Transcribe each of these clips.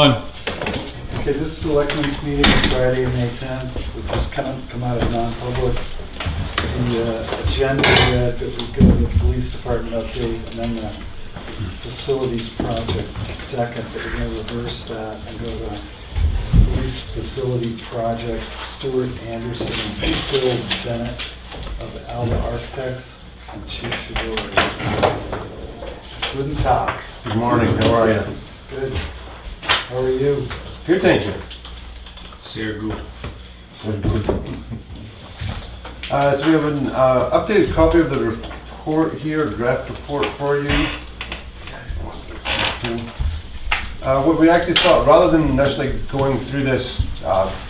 Okay, this Selectmen's meeting is Friday, May 10th. We've just come out of non-public. The agenda that we go to the police department update and then the facilities project second, but we're going to reverse that and go to police facility project. Stuart Anderson and Phil Bennett of Alba Architects and Chief Shadori. Guten Tag. Good morning, how are you? Good. How are you? Good, thank you. Sehr gut. So we have an updated copy of the report here, draft report for you. What we actually thought, rather than necessarily going through this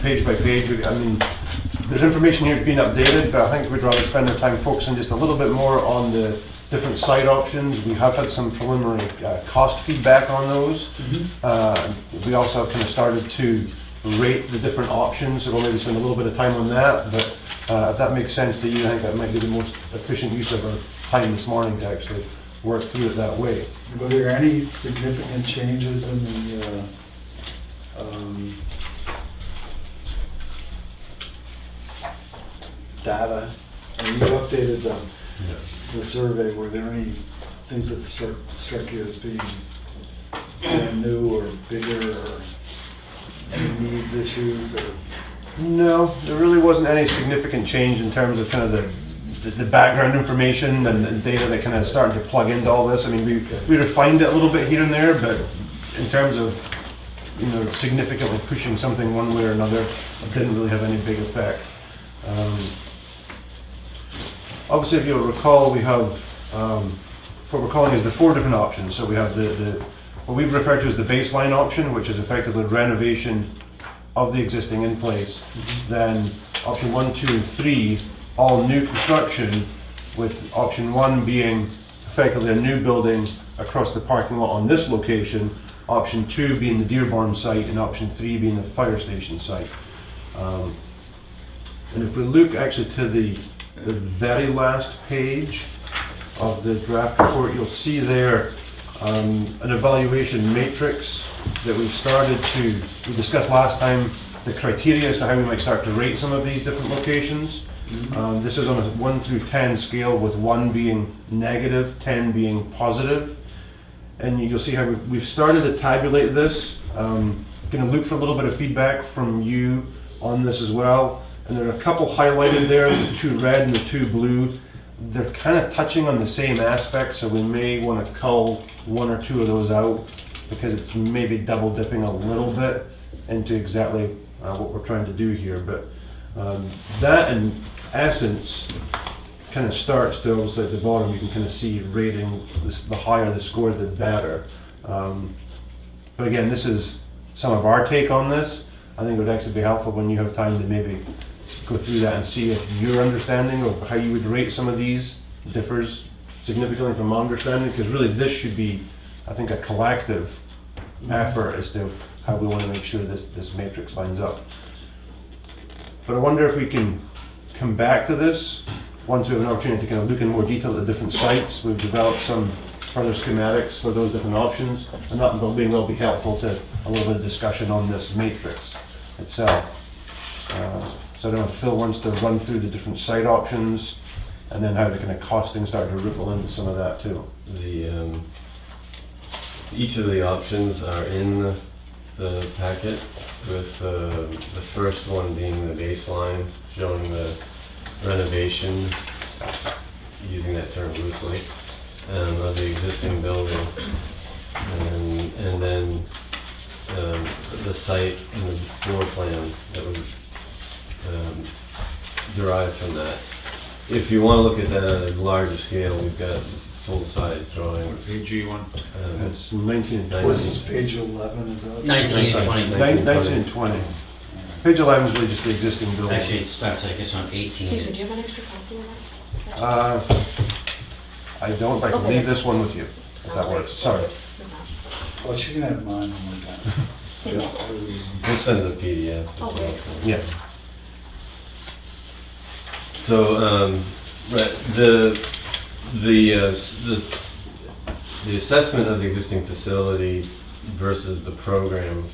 page by page, there's information here being updated, but I think we'd rather spend our time focusing just a little bit more on the different site options. We have had some preliminary cost feedback on those. We also have kind of started to rate the different options, so we'll maybe spend a little bit of time on that, but if that makes sense to you, I think that might be the most efficient use of our time this morning to actually work through it that way. Were there any significant changes in the data? I mean, you updated the survey. Were there any things that struck you as being new or bigger, or any needs issues? Or? No, there really wasn't any significant change in terms of kind of the background information and data that kind of started to plug into all this. I mean, we refined it a little bit here and there, but in terms of, significantly pushing something one way or another, it didn't really have any big effect. Obviously, if you'll recall, we have what we're calling is the 4 different options. So we have the what we've referred to as the baseline option, which is effectively renovation of the existing in place. Then option 1, 2, and 3, all new construction, with option 1 being effectively a new building across the parking lot on this location, option 2 being the Dearborn site, and option 3 being the fire station site. And if we look actually to the very last page of the draft report, you'll see there an evaluation matrix that we discussed last time, the criteria as to how we might start to rate some of these different locations. This is on a 1 through 10 scale, with 1 being negative, 10 being positive. And you'll see how we've started to tabulate this. Going to look for a little bit of feedback from you on this as well. And there are a couple highlighted there, the 2 red and the 2 blue. They're kind of touching on the same aspect, so we may want to cull 1 or 2 of those out, because it's maybe double dipping a little bit into exactly what we're trying to do here. But that in essence kind of starts to, obviously at the bottom you can kind of see rating, the higher the score the better. But again, this is some of our take on this. I think it would actually be helpful when you have time to maybe go through that and see if your understanding of how you would rate some of these differs significantly from my understanding, because really this should be, I think, a collective effort as to how we want to make sure this matrix lines up. But I wonder if we can come back to this once we have an opportunity to kind of look in more detail at the different sites. We've developed some further schematics for those different options, and that will be helpful to a little bit of discussion on this matrix itself. So I don't know if Phil wants to run through the different site options and then how the kind of costing started to ripple into some of that too. Each of the options are in the packet, with the first one being the baseline, showing the renovation, using that term loosely, of the existing building, and then the site and the floor plan that would derive from that. If you want to look at that at a larger scale, we've got full-size drawings. AG one. It's 19 and 20. This is page 11, is that? 19 and 20. 19 and 20. Page 11 is really just the existing building. Actually, it starts, I guess, on 18. Excuse me, do you have an extra copy of that? I don't, but I can leave this one with you, if that works. Sorry. Well, she can have mine when we're done. We'll send the PDF as well. Okay. Yeah. So, right, the assessment of the existing facility versus the program,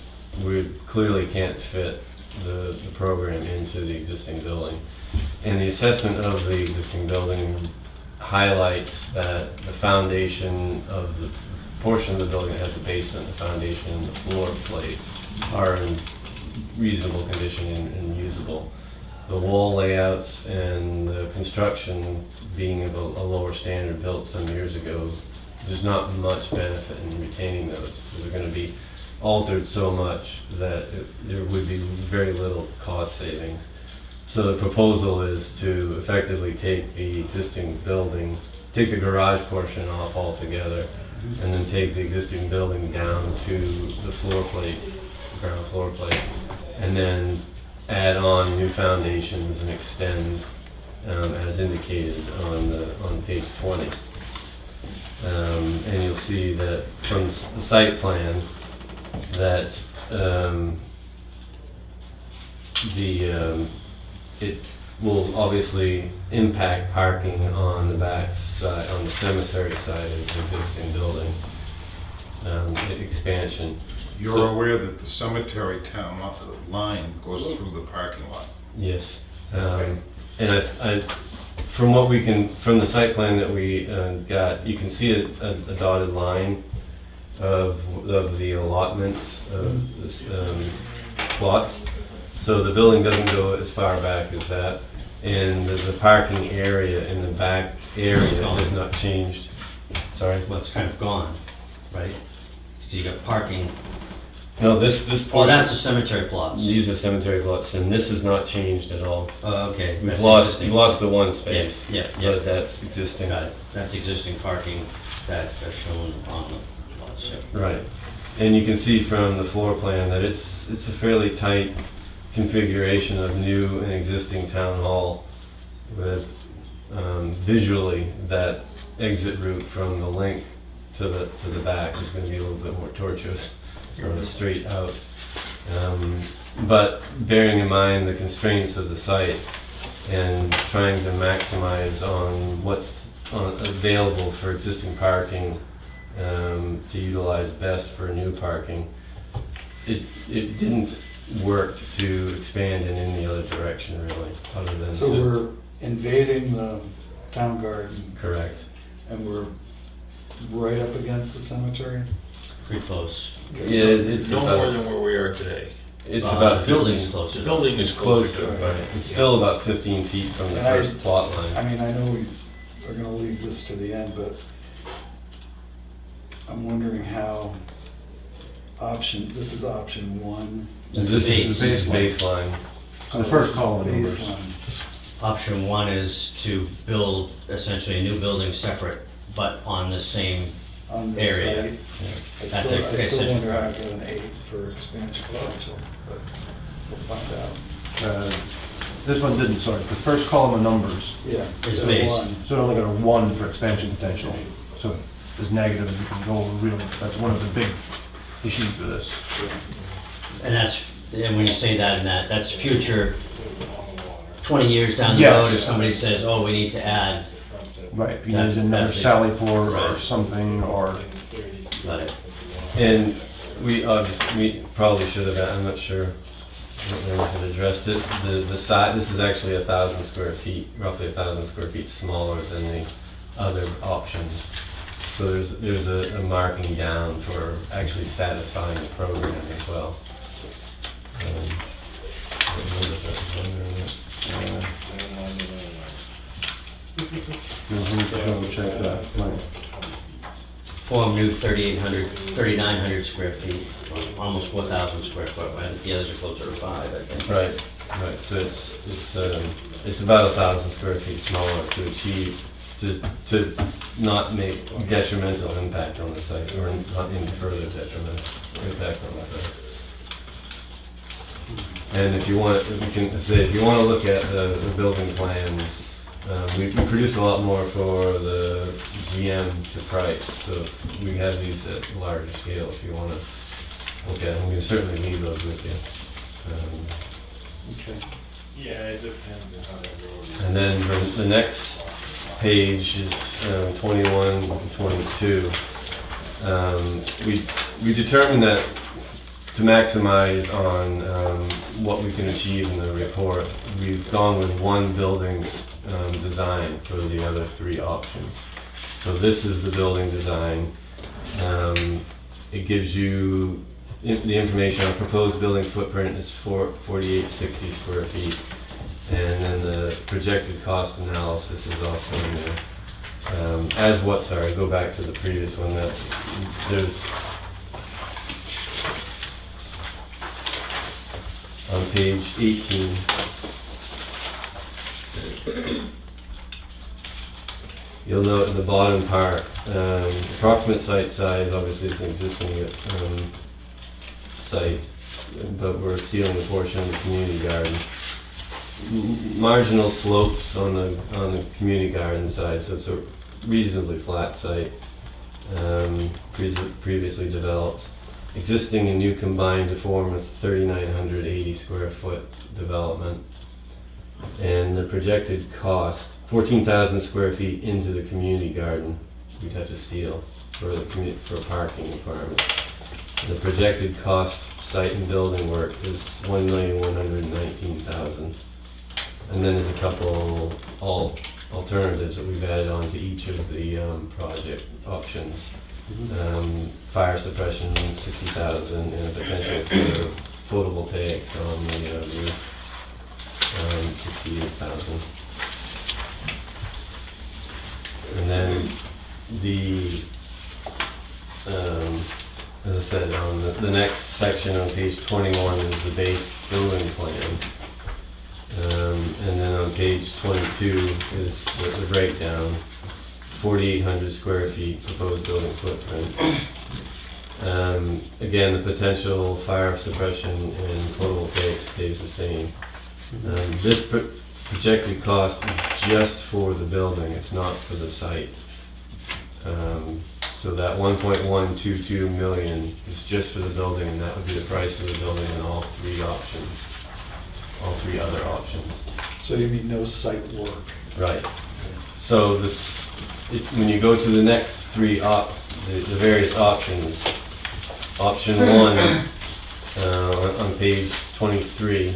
we clearly can't fit the program into the existing building. And the assessment of the existing building highlights that the foundation of the portion of the building that has the basement, the foundation, and the floor plate are in reasonable condition and usable. The wall layouts and the construction being of a lower standard built some years ago, there's not much benefit in retaining those. They're going to be altered so much that there would be very little cost savings. So the proposal is to effectively take the existing building, take the garage portion off altogether, and then take the existing building down to the floor plate, ground floor plate, and then add on new foundations and extend as indicated on page 20. And you'll see that from the site plan that it will obviously impact parking on the back side, on the cemetery side of the existing building expansion. You're aware that the cemetery town line goes through the parking lot? Yes. And I, from what we can, from the site plan that we got, you can see a dotted line of the allotments of this, plots. So the building doesn't go as far back as that. And the parking area in the back area has not changed. Sorry? Well, it's kind of gone, right? So you got parking. No, this Oh, portion, that's the cemetery plots. these are cemetery plots, and this has not changed at all. Okay. We've that's lost existing. the one space, Yeah, but that's existing. got it. That's existing parking that are shown on the plots, yeah. Right. And you can see from the floor plan that it's a fairly tight configuration of new and existing town hall with visually that exit route from the link to the back is going to be a little bit more tortuous, sort of straight out. But bearing in mind the constraints of the site and trying to maximize on what's available for existing parking to utilize best for new parking, it didn't work to expand in any other direction really, other than So to, we're invading the town garden correct. and we're right up against the cemetery? Pretty close. Yeah, it's No more about, than where we are today. it's about The building's 15, closer. The building is closer to Right. it. right, it's still about 15 feet from the And I- first plot I line. mean, I know we're gonna leave this to the end, but I'm wondering how this is option one. That's This the is base. the baseline. So the first column numbers. Baseline. Option one is to build essentially a new building separate, but on the same, On this Area. site. I That's still, a- I okay, still so- wonder how to get an 8 for expansion potential, but we'll find out. This one didn't, sorry, the first column of numbers, Yeah. It's so base. one. so it only got a 1 for expansion potential. So as negative as we can go, really, that's one of the big issues with this. and when you say that and that's future, 20 years down the Yes. road, if somebody says, oh, we need to add, Right, you That's- need another that's it. sally port or Right. something, or, got it. And we probably should have, I'm not sure, I don't know if it addressed it. The side, this is actually 1,000 square feet, roughly 1,000 square feet smaller than the other options. So there's a marking down for actually satisfying the program as well. I don't remember if that was under or not. double check that. Right. Form new 3,900 square feet, almost 4,000 square foot. I think the others are closer to 5, I think. Right, so it's about 1,000 square feet smaller to achieve, to not make detrimental impact on the site, or not any further detrimental impact on the site. And if you want, we can say, if you want to look at the building plans, we produce a lot more for the GM to price, so we have these at larger scale if you want to look at them. We can certainly leave those with you. Okay. Yeah, it depends on how that goes. And then the next page is 21 and 22. we determined that to maximize on what we can achieve in the report, we've gone with one building's design for the other three options. So this is the building design. It gives you the information on proposed building footprint is 4860 square feet. And then the projected cost analysis is also in there. Sorry, go back to the previous one, that there's, on page 18, you'll note in the bottom part, approximate site size, obviously it's an existing site, but we're sealing a portion of the community garden. Marginal slopes on the community garden side, so it's a reasonably flat site, previously developed. Existing and new combined to form a 3,980 square foot development. And the projected cost, 14,000 square feet into the community garden, we'd have to steal for a parking requirement. The projected cost, site and building work, is 1,119,000. And then there's a couple alternatives that we've added on to each of the project options. Fire suppression, 60,000, and a potential for photovoltaics on the roof, 68,000. And then as I said, on the next section on page 21 is the base building plan. And then on page 22 is the breakdown, 4,800 square feet proposed building footprint. Again, the potential fire suppression and photovoltaics stays the same. This projected cost is just for the building, it's not for the site. So that 1.122 million is just for the building, and that would be the price of the building and all three other options. So you mean no site work? Right. So when you go to the next three the various options, option one on page 23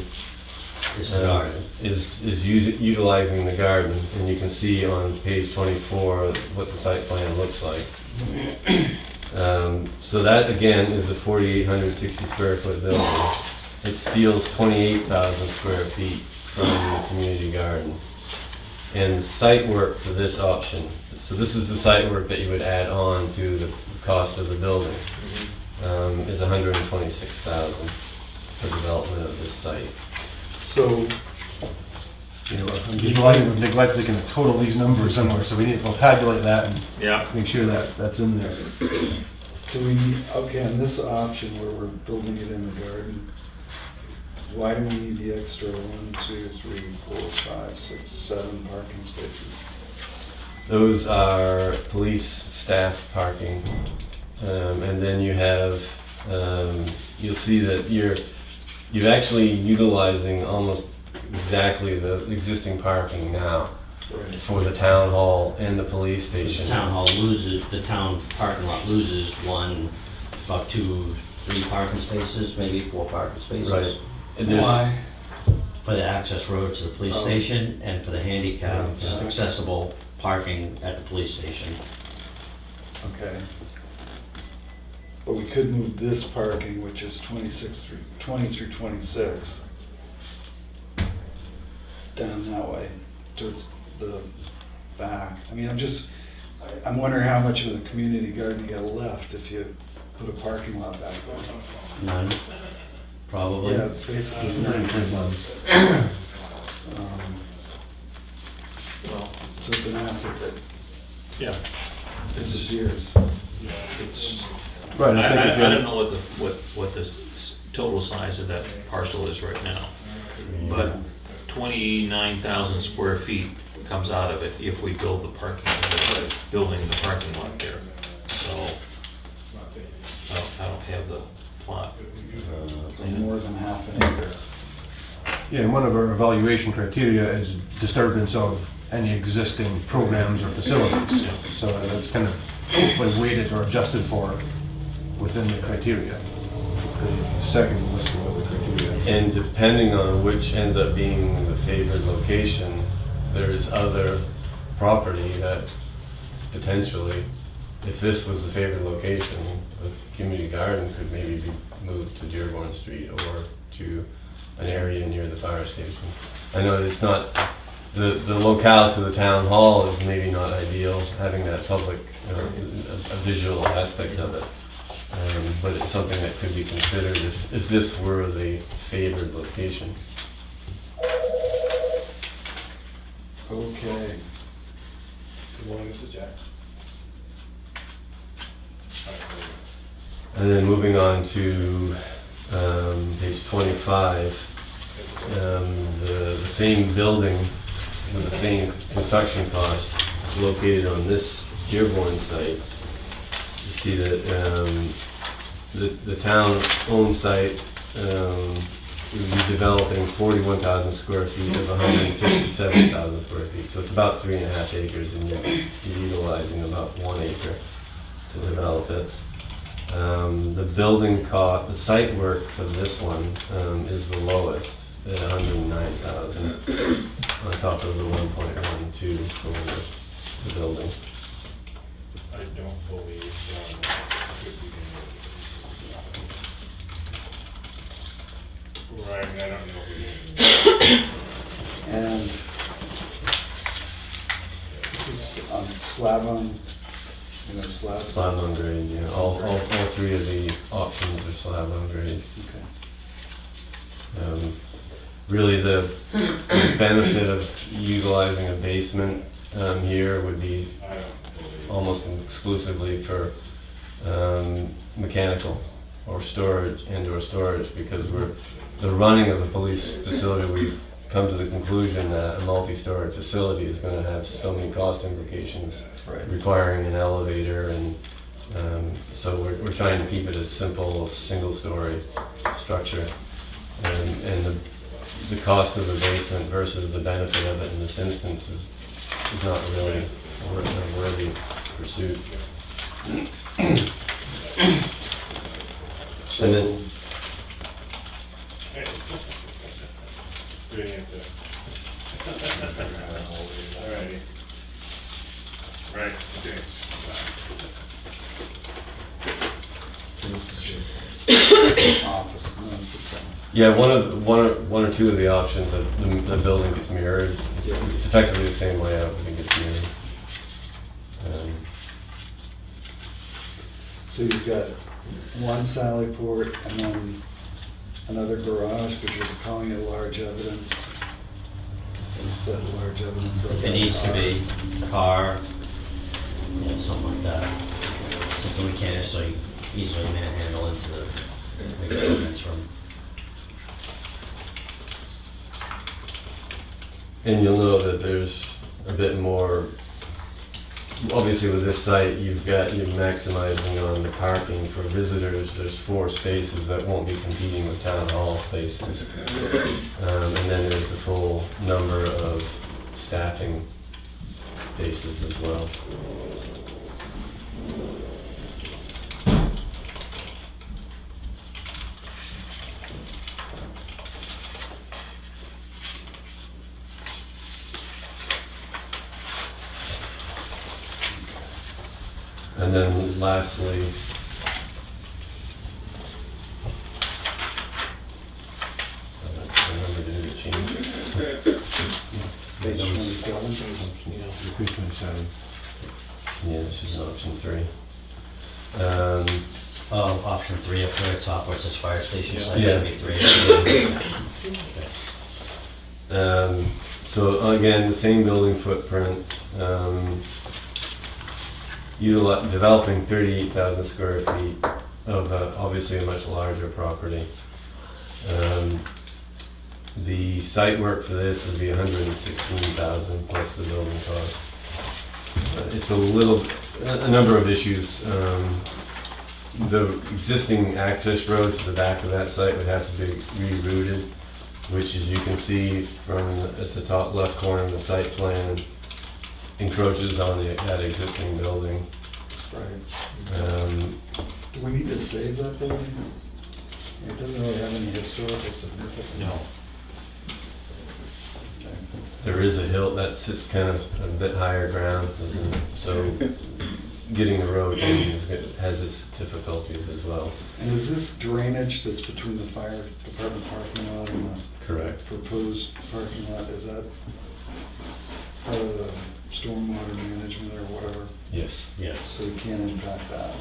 This is garden. is utilizing the garden, and you can see on page 24 what the site plan looks like. So that again is a 4,860 square foot building. It steals 28,000 square feet from the community garden. And the site work for this option, so this is the site work that you would add on to the cost of the building, is 126,000 for development of this site. So, We've neglected to total these numbers somewhere, so we'll tabulate that and Yeah. make sure that that's in there. do we need, okay, on this option where we're building it in the garden, why do we need the extra 1, 2, 3, 4, 5, 6, 7 parking spaces? Those are police staff parking. And then you have, you'll see that you're actually utilizing almost exactly the existing parking now Right. for the town hall and the police The station. town parking lot loses about 2, 3 parking spaces, maybe 4 parking spaces. Right. And there's, Why? For the access road to the police Oh. station and for the handicapped Okay. accessible parking at the police station. Okay. But we could move this parking, which is 20 through 26, down that way, towards the back. I mean, I'm wondering how much of the community garden you got left if you put a parking lot back there. None, probably. Yeah, basically none. Well, So it's an asset that yeah. disappears. It's, Right, I I think don't again, know what the total size of that parcel is right now, but 29,000 square feet comes out of it if we build the building the parking lot there. So I don't have the plot. So more than half an acre. yeah, one of our evaluation criteria is disturbance of any existing programs or facilities. Yeah. So that's kind of hopefully weighted or adjusted for within the criteria. It's the second listing of the criteria. And depending on which ends up being the favored location, there's other property that potentially, if this was the favored location, the community garden could maybe be moved to Dearborn Street or to an area near the fire station. I know it's not, the locale to the town hall is maybe not ideal, having that public, a visual aspect of it. But it's something that could be considered if this were the favored location. Okay. Good morning, Mr. Jack. And then moving on to page 25, the same building with the same construction cost is located on this Dearborn site. You see that the town-owned site would be developing 41,000 square feet of 157,000 square feet. So it's about 3.5 acres, and you're utilizing about 1 acre to develop it. The building cost, the site work for this one is the lowest at 109,000 on top of the 1.12 for the building. I don't believe, right, I don't know. And this is on slab on, slab? Slab on grade, yeah. All three of the options are slab on grade. Okay. Really, the benefit of utilizing a basement here would be I don't believe. almost exclusively for mechanical or storage and/or storage, because the running of the police facility, we've come to the conclusion that a multi-story facility is going to have so many cost implications, Right. requiring an elevator, and so we're trying to keep it a simple single-story structure, and the cost of the basement versus the benefit of it in this instance is not really a worthy pursuit. And then, Good answer. Alrighty. Right, okay. So this is just office, no, it's just something. yeah, one or two of the options that the building gets mirrored. It's effectively the same layout, but it gets mirrored. So you've got one sally port and then another garage, but you're calling it large evidence. Is that large evidence? If it needs to be, car, something like that. Something we can't necessarily easily manhandle into the evidence room. And you'll know that there's a bit more, obviously with this site, you're maximizing on the parking for visitors. There's 4 spaces that won't be competing with town hall spaces. And then there's a full number of staffing spaces as well. And then lastly, I remember to do the change. Page 27. Page 27. Yeah, this is option 3. Option 3 up there at top where it says fire station site, Yeah. should be 3. So again, the same building footprint, developing 38,000 square feet of obviously a much larger property. The site work for this would be 116,000 plus the building cost. It's a number of issues. The existing access road to the back of that site would have to be rerouted, which, as you can see from at the top left corner of the site plan, encroaches on that existing building. Right. Do we need to save that building? It doesn't really have any historical significance. No. Okay. There is a hill that sits kind of a bit higher ground, isn't it? So getting the road in has its difficulties as well. And is this drainage that's between the fire department parking lot and the Correct. proposed parking lot, is that part of the stormwater management or whatever? Yes. Yes. So we can't impact that?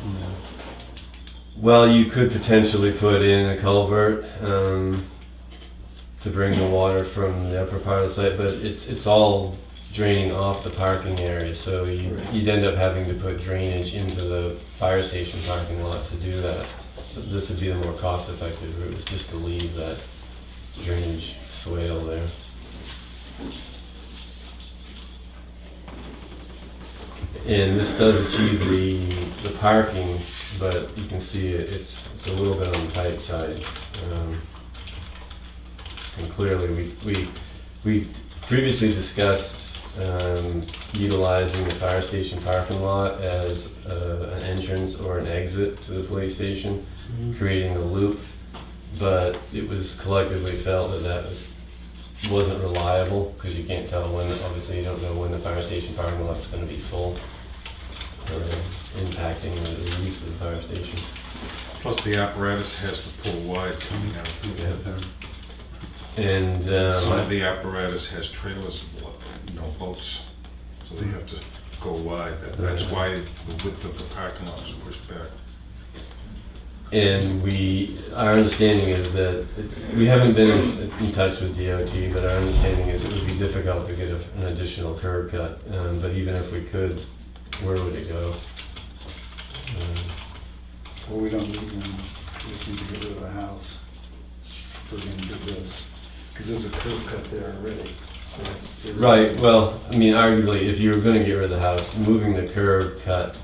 Well, you could potentially put in a culvert to bring the water from the upper part of the site, but it's all draining off the parking area, so you'd end up having to put drainage into the fire station parking lot to do that. So this would be the more cost-effective route, is just to leave that drainage swale there. And this does achieve the parking, but you can see it's a little bit on the tight side. And clearly, we previously discussed utilizing the fire station parking lot as an entrance or an exit to the police station, creating a loop. But it was collectively felt that wasn't reliable, because you can't tell when, obviously you don't know when the fire station parking lot is going to be full, impacting the use of the fire station. Plus the apparatus has to pull wide coming out. And Some of the apparatus has trailers, boats, so they have to go wide. That's why the width of the parking lot is pushed back. And our understanding is that we haven't been in touch with DOT, but our understanding is it would be difficult to get an additional curb cut. But even if we could, where would it go? Well, we don't need them, we just need to get rid of the house if we're gonna do this, because there's a curb cut there already. So Right, well, I mean, arguably, if you were gonna get rid of the house, moving the curb cut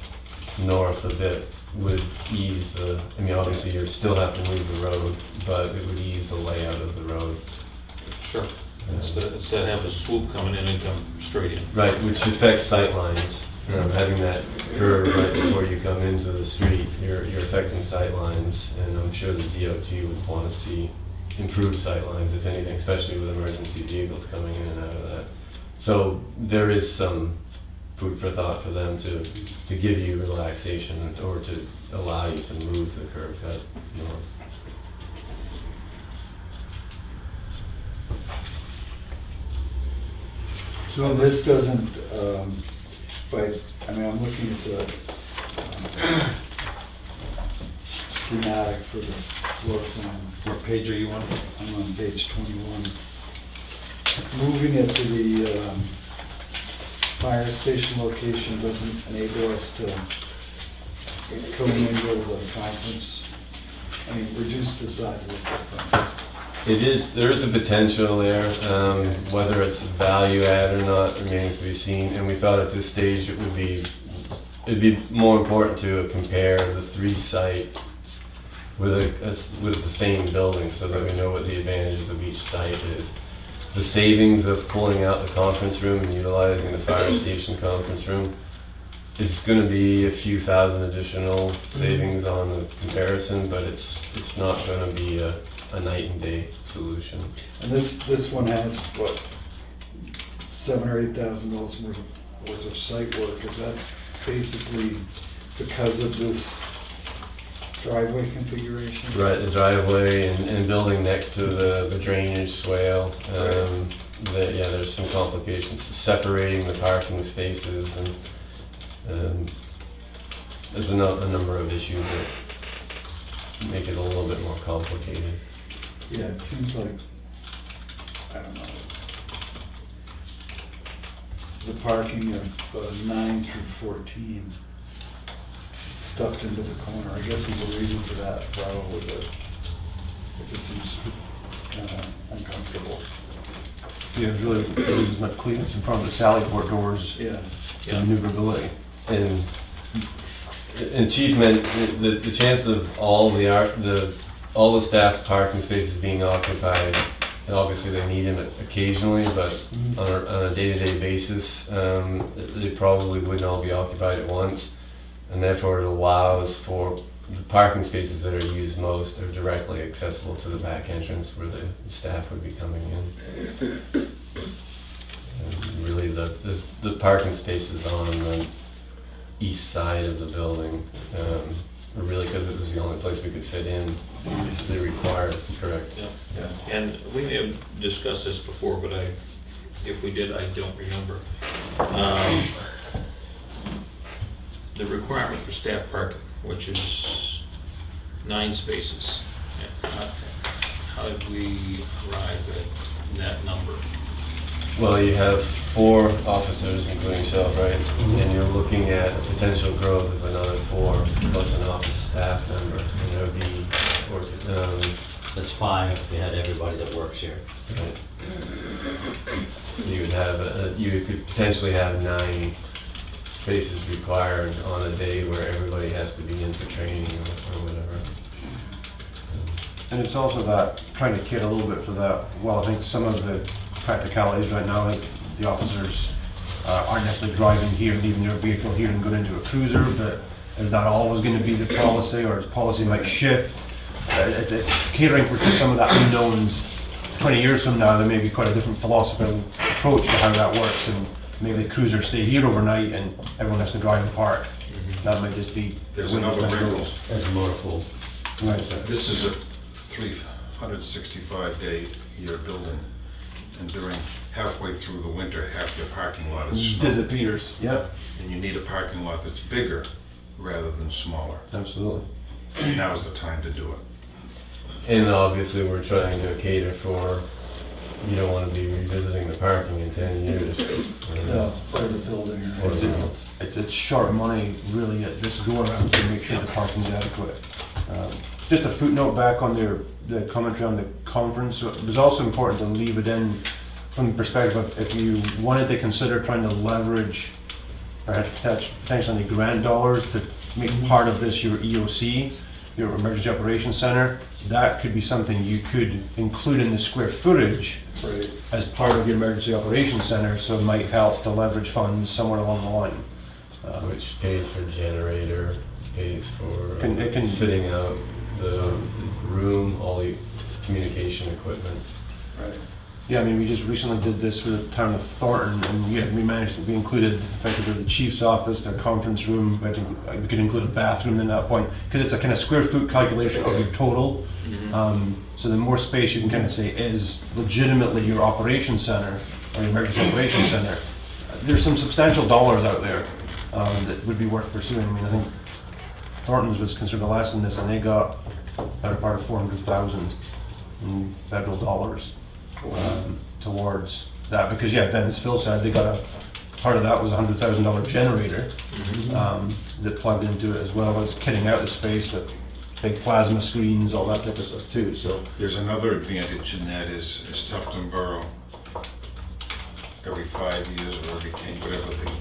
north a bit would ease obviously you still have to move the road, but it would ease the layout of the road. Sure. Instead of having a swoop coming in and come straight in. Right, which affects sight lines. Having that curve right before you come into the street, you're affecting sight lines, and I'm sure the DOT would want to see improved sight lines, if anything, especially with emergency vehicles coming in and out of that. So there is some food for thought for them to give you relaxation, or to allow you to move the curb cut north. So this doesn't, I'm looking at the schematic for the floor plan. What page are you on? I'm on page 21. Moving it to the fire station location doesn't enable us to commingle the conference, reduce the size of the footprint. There is a potential there, whether it's value add or not remains to be seen, and we thought at this stage it'd be more important to compare the three sites with the same building, so that we know what the advantages of each site is. The savings of pulling out the conference room and utilizing the fire station conference room is going to be a few thousand additional savings on the comparison, but it's not going to be a night and day solution. And this one has, what, $7,000 or $8,000 worth of site work. Is that basically because of this driveway configuration? Right, the driveway and building next to the drainage swale. There's some complications separating the parking spaces, and there's a number of issues that make it a little bit more complicated. Yeah, it seems like, I don't know, the parking of 9 through 14 stuffed into the corner. I guess there's a reason for that, probably, but it just seems kind of uncomfortable. Yeah, there's as much clearance in front of the sally port doors, Yeah. maneuverability. And Chief meant the chance of all the staff's parking spaces being occupied. Obviously, they need them occasionally, but on a day-to-day basis, they probably wouldn't all be occupied at once, and therefore it allows for the parking spaces that are used most are directly accessible to the back entrance where the staff would be coming in. And really, the parking spaces on the east side of the building, really because it was the only place we could fit in, they required, correct? Yeah. And we may have discussed this before, but if we did, I don't remember. The requirement for staff parking, which is 9 spaces. How did we arrive at that number? Well, you have 4 officers, including yourself, right? And you're looking at a potential growth of another 4 plus an office staff member, and there would be, That's 5 if we had everybody that works here. right. You would have, you could potentially have 9 spaces required on a day where everybody has to be in for training or whatever. And it's also that, trying to cater a little bit for that, well, I think some of the practicalities right now, like the officers aren't necessarily driving here, leaving their vehicle here and going into a cruiser, but is that always going to be the policy, or its policy might shift? It's catering for some of that unknowns. 20 years from now, there may be quite a different philosophical approach to how that works, and maybe the cruisers stay here overnight and everyone has to drive and park. That might just be... There's another wrinkle. As a motor pool. Right. This is a 365-day-year building, and during halfway through the winter, half your parking lot is snow. Disappears. Yep, And you need a parking lot that's bigger rather than smaller. absolutely. Now's the time to do it. And obviously, we're trying to cater for, you don't want to be revisiting the parking in 10 years. For the building or Or anything else. else. It's short money really at this go around to make sure the parking's adequate. Just a footnote back on the commentary on the conference, it was also important to leave it in from the perspective of if you wanted to consider trying to leverage or have potentially grant dollars to make part of this your EOC, your Emergency Operations Center, that could be something you could include in the square footage Right. as part of your Emergency Operations Center, so it might help to leverage funds somewhere along the line. Which pays for generator, pays for It can- fitting out the room, all the communication equipment. Right. Yeah, I mean, we just recently did this for the town of Thornton, and we managed to be included effectively the chief's office, their conference room, but we could include a bathroom at that point, because it's a kind of square foot calculation of your total. So the more space you can kind of say is legitimately your operations center, or your emergency operations center, there's some substantial dollars out there that would be worth pursuing. I mean, I think Thornton's was considered the last in this, and they got better part of 400,000 in federal dollars towards that, because yeah, then as Phil said, they got part of that was a $100,000 generator that plugged into it, as well as kitting out the space with big plasma screens, all that type of stuff too. So There's another advantage, and that is Tufton Borough, every 5 years or every 10, whatever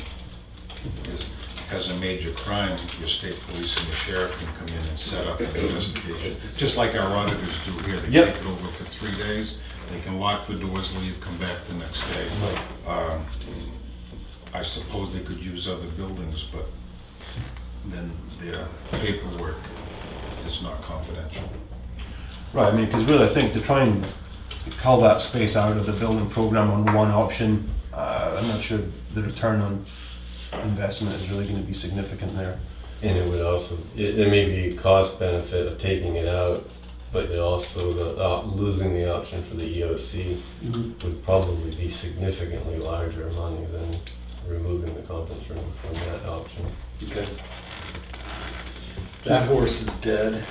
has a major crime, your state police and the sheriff can come in and set up an investigation. Just like our auditors do here, they Yep. take it over for 3 days, they can lock the doors, leave, come back the next day. I suppose they could use other buildings, but then their paperwork is not confidential. right, I mean, because really, I think to try and cull that space out of the building program on one option, I'm not sure the return on investment is really going to be significant there. And it would also, there may be a cost benefit of taking it out, but it also, losing the option for the EOC would probably be significantly larger money than removing the conference room from that option. Okay. That horse is dead.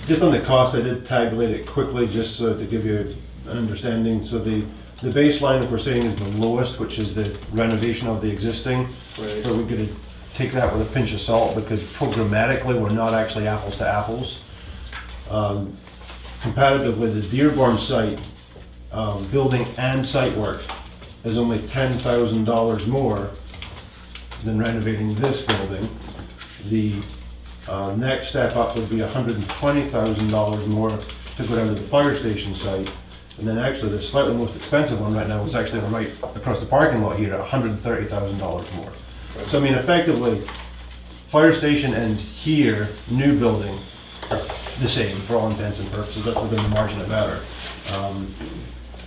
Just on the cost, I did tabulate it quickly just so to give you an understanding. So the baseline, if we're saying, is the lowest, which is the renovation of the existing. Right. But we're going to take that with a pinch of salt, because programmatically, we're not actually apples to apples. Comparatively, the Dearborn site, building and site work is only $10,000 more than renovating this building. The next step up would be $120,000 more to go down to the fire station site. And then actually the slightly most expensive one right now is actually right across the parking lot here at $130,000 more. So I mean, effectively, fire station and here, new building, are the same for all intents and purposes, that's within the margin of error.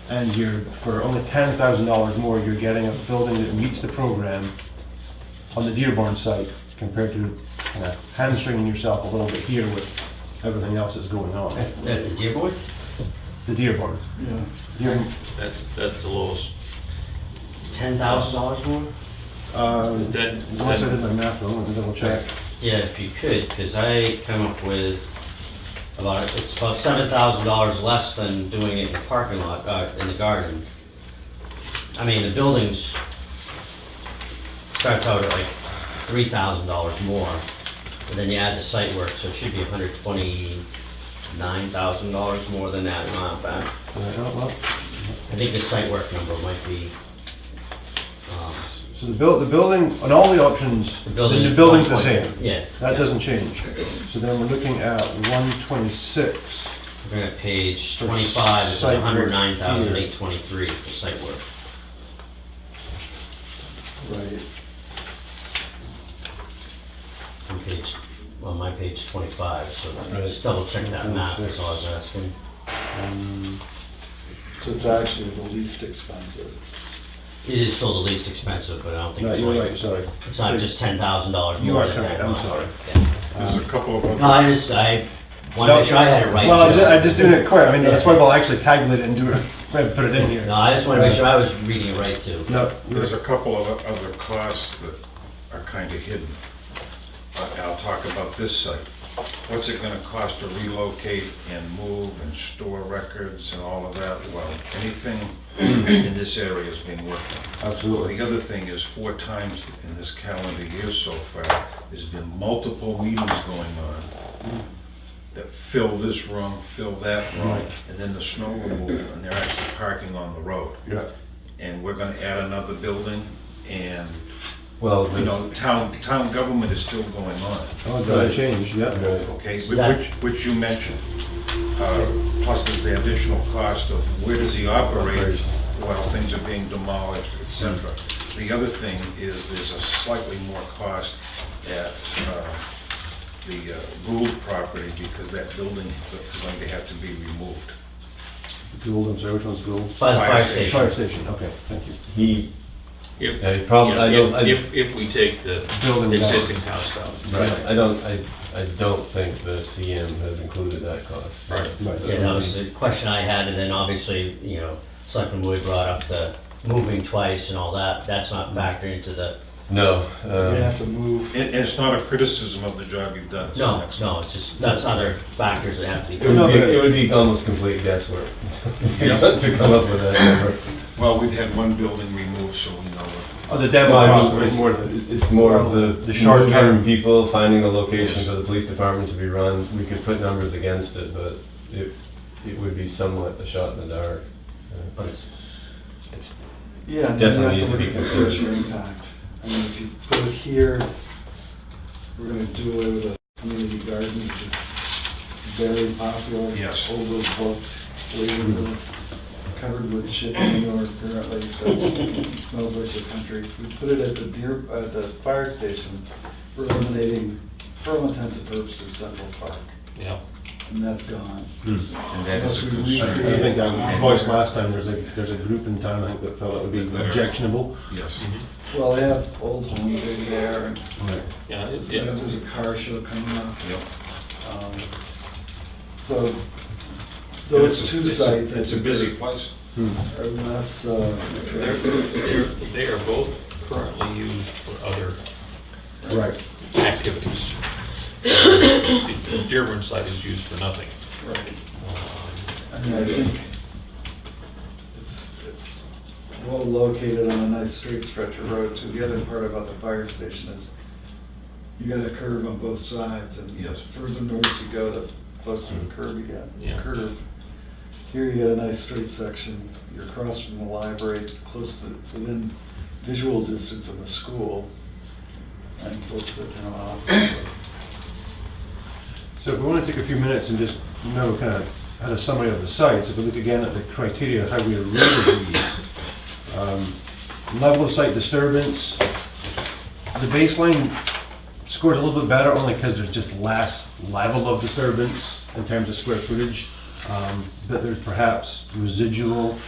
And you're, for only $10,000 more, you're getting a building that meets the program on the Dearborn site compared to kind of hamstringing yourself a little bit here with everything else that's going on. At the Dearborn? The Dearborn. Yeah. Dearborn, That's the lowest. $10,000 more? That- unless I did my math wrong, let me double check. Yeah, if you could, because I come up with it's about $7,000 less than doing it in the parking lot, in the garden. I mean, the buildings starts out at like $3,000 more, and then you add the site work, so it should be $129,000 more than that amount back. Well, I think the site work number might be, so the building, on all the options, the building the is building's the 120. same. Yeah. That yeah. doesn't change. So then we're looking at 126. We're at page For 25, it's site work 109,823 for site work. Right. On page, on my page 25, so Right. just double check that map, that's all I was asking. So it's actually the least expensive. It is still the least expensive, but I don't think No, it's you're like, right, sorry. it's not just $10,000 You more are than correct, that. I'm amount. sorry. Yeah. There's a couple of No, other, I want to make sure I had it right Well, too. I'm just doing it quick. I mean, that's why we'll actually tabulate it and do it, put it in here. No, I just want to make sure I was reading it right too. No, there's a couple of other costs that are kind of hidden. I'll talk about this site. What's it gonna cost to relocate and move and store records and all of that? Well, anything in this area is being worked on. absolutely. The other thing is 4 times in this calendar year so far, there's been multiple meetings going on that fill this wrong, fill that wrong, Right. and then the snow removal, and they're actually parking on the road. Yeah. And we're gonna add another building, and, Well, you know, town government is still going on, Oh, it doesn't change, yeah. okay? So that- Which you mentioned. Plus there's the additional cost of where does he operate while things are being demolished, et cetera. The other thing is there's a slightly more cost at the Gould property because that building is going to have to be removed. Gould, I'm sorry, which one's Gould? By the Fire fire station. station. Fire station, okay, thank you. he, If, Yeah, probably- yeah, I don't- if we take the Building down. existing house down. right, I don't think the CM has included that cost. Right. Right, Yeah, that was the question I had, and then obviously, you know, Selectman Wood brought up the moving twice and all that, that's not factored into the, No, You're gonna have to move. And it's not a criticism of the job you've done. It's an no, excellent- it's just, that's other factors that have to it be. would be almost complete guesswork to come up with that number. Well, we've had one building removed, so we know what. Oh, the demo No, I cost mean, was more, it's more of the the short moving term. people, finding a location for the police department to be run. We could put numbers against it, but it would be somewhat a shot in the dark. But it's, Yeah, and then you Definitely have to needs to look be at the social impact. I mean, if you put it here, we're gonna do away with a community garden, which is very popular. Yes. Overbooked, waiting list, covered with shit manure currently, so it smells like the country. We put it at the fire station, we're eliminating, for all intents and purposes, Central Park, Yeah. and that's gone. And that is a Unless we concern. I think I voiced last time, there's a group in town, I think, that felt it would be objectionable. Yes. Well, they have Old Home Day there, and Yeah, it's like there's a car show coming up. Yep. So And those it's a- two it's a- sites. I It's a think, busy place. Are less, they are both currently used for other Right. activities. The Dearborn site is used for nothing. right. I mean, I think it's well located on a nice straight stretch of road too. The other part about the fire station is you got a curve on both sides, and Yes. further north you go, the closer to the curve you get. Yeah. Curve. Here you got a nice straight section. You're across from the library, close to, within visual distance of the school, and close to the town office. So if we want to take a few minutes and just, kind of had a summary of the sites, if we look again at the criteria, how we rated these. Level of site disturbance, the baseline Score's a little bit better only because there's just less level of disturbance in terms of square footage. But there's perhaps residual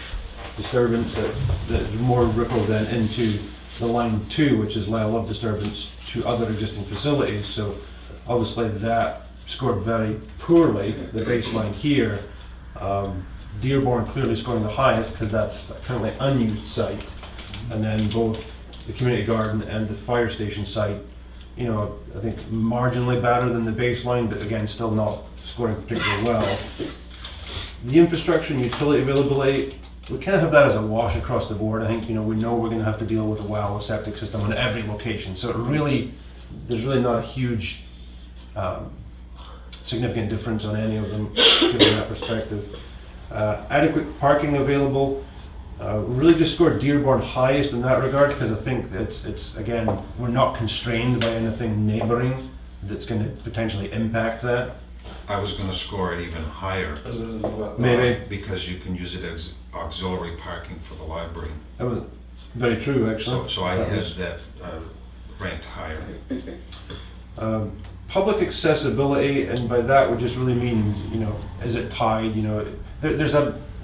disturbance that more ripples then into the line 2, which is level of disturbance to other existing facilities. So obviously that scored very poorly, the baseline here. Dearborn clearly scoring the highest because that's a currently unused site. And then both the community garden and the fire station site, you know, I think marginally better than the baseline, but again, still not scoring particularly well. The infrastructure and utility availability, we kind of have that as a wash across the board. I think, you know we're going to have to deal with a well, a septic system on every location. So there's really not a huge significant difference on any of them, given that perspective. Adequate parking available. Really just scored Dearborn highest in that regard because I think it's again, we're not constrained by anything neighboring that's going to potentially impact that. I was gonna score it even higher, Other than what? Maybe. because you can use it as auxiliary parking for the library. That was very true, actually. So I That had was- that ranked higher. Public accessibility, and by that we just really mean, you know, is it tied, you know, there's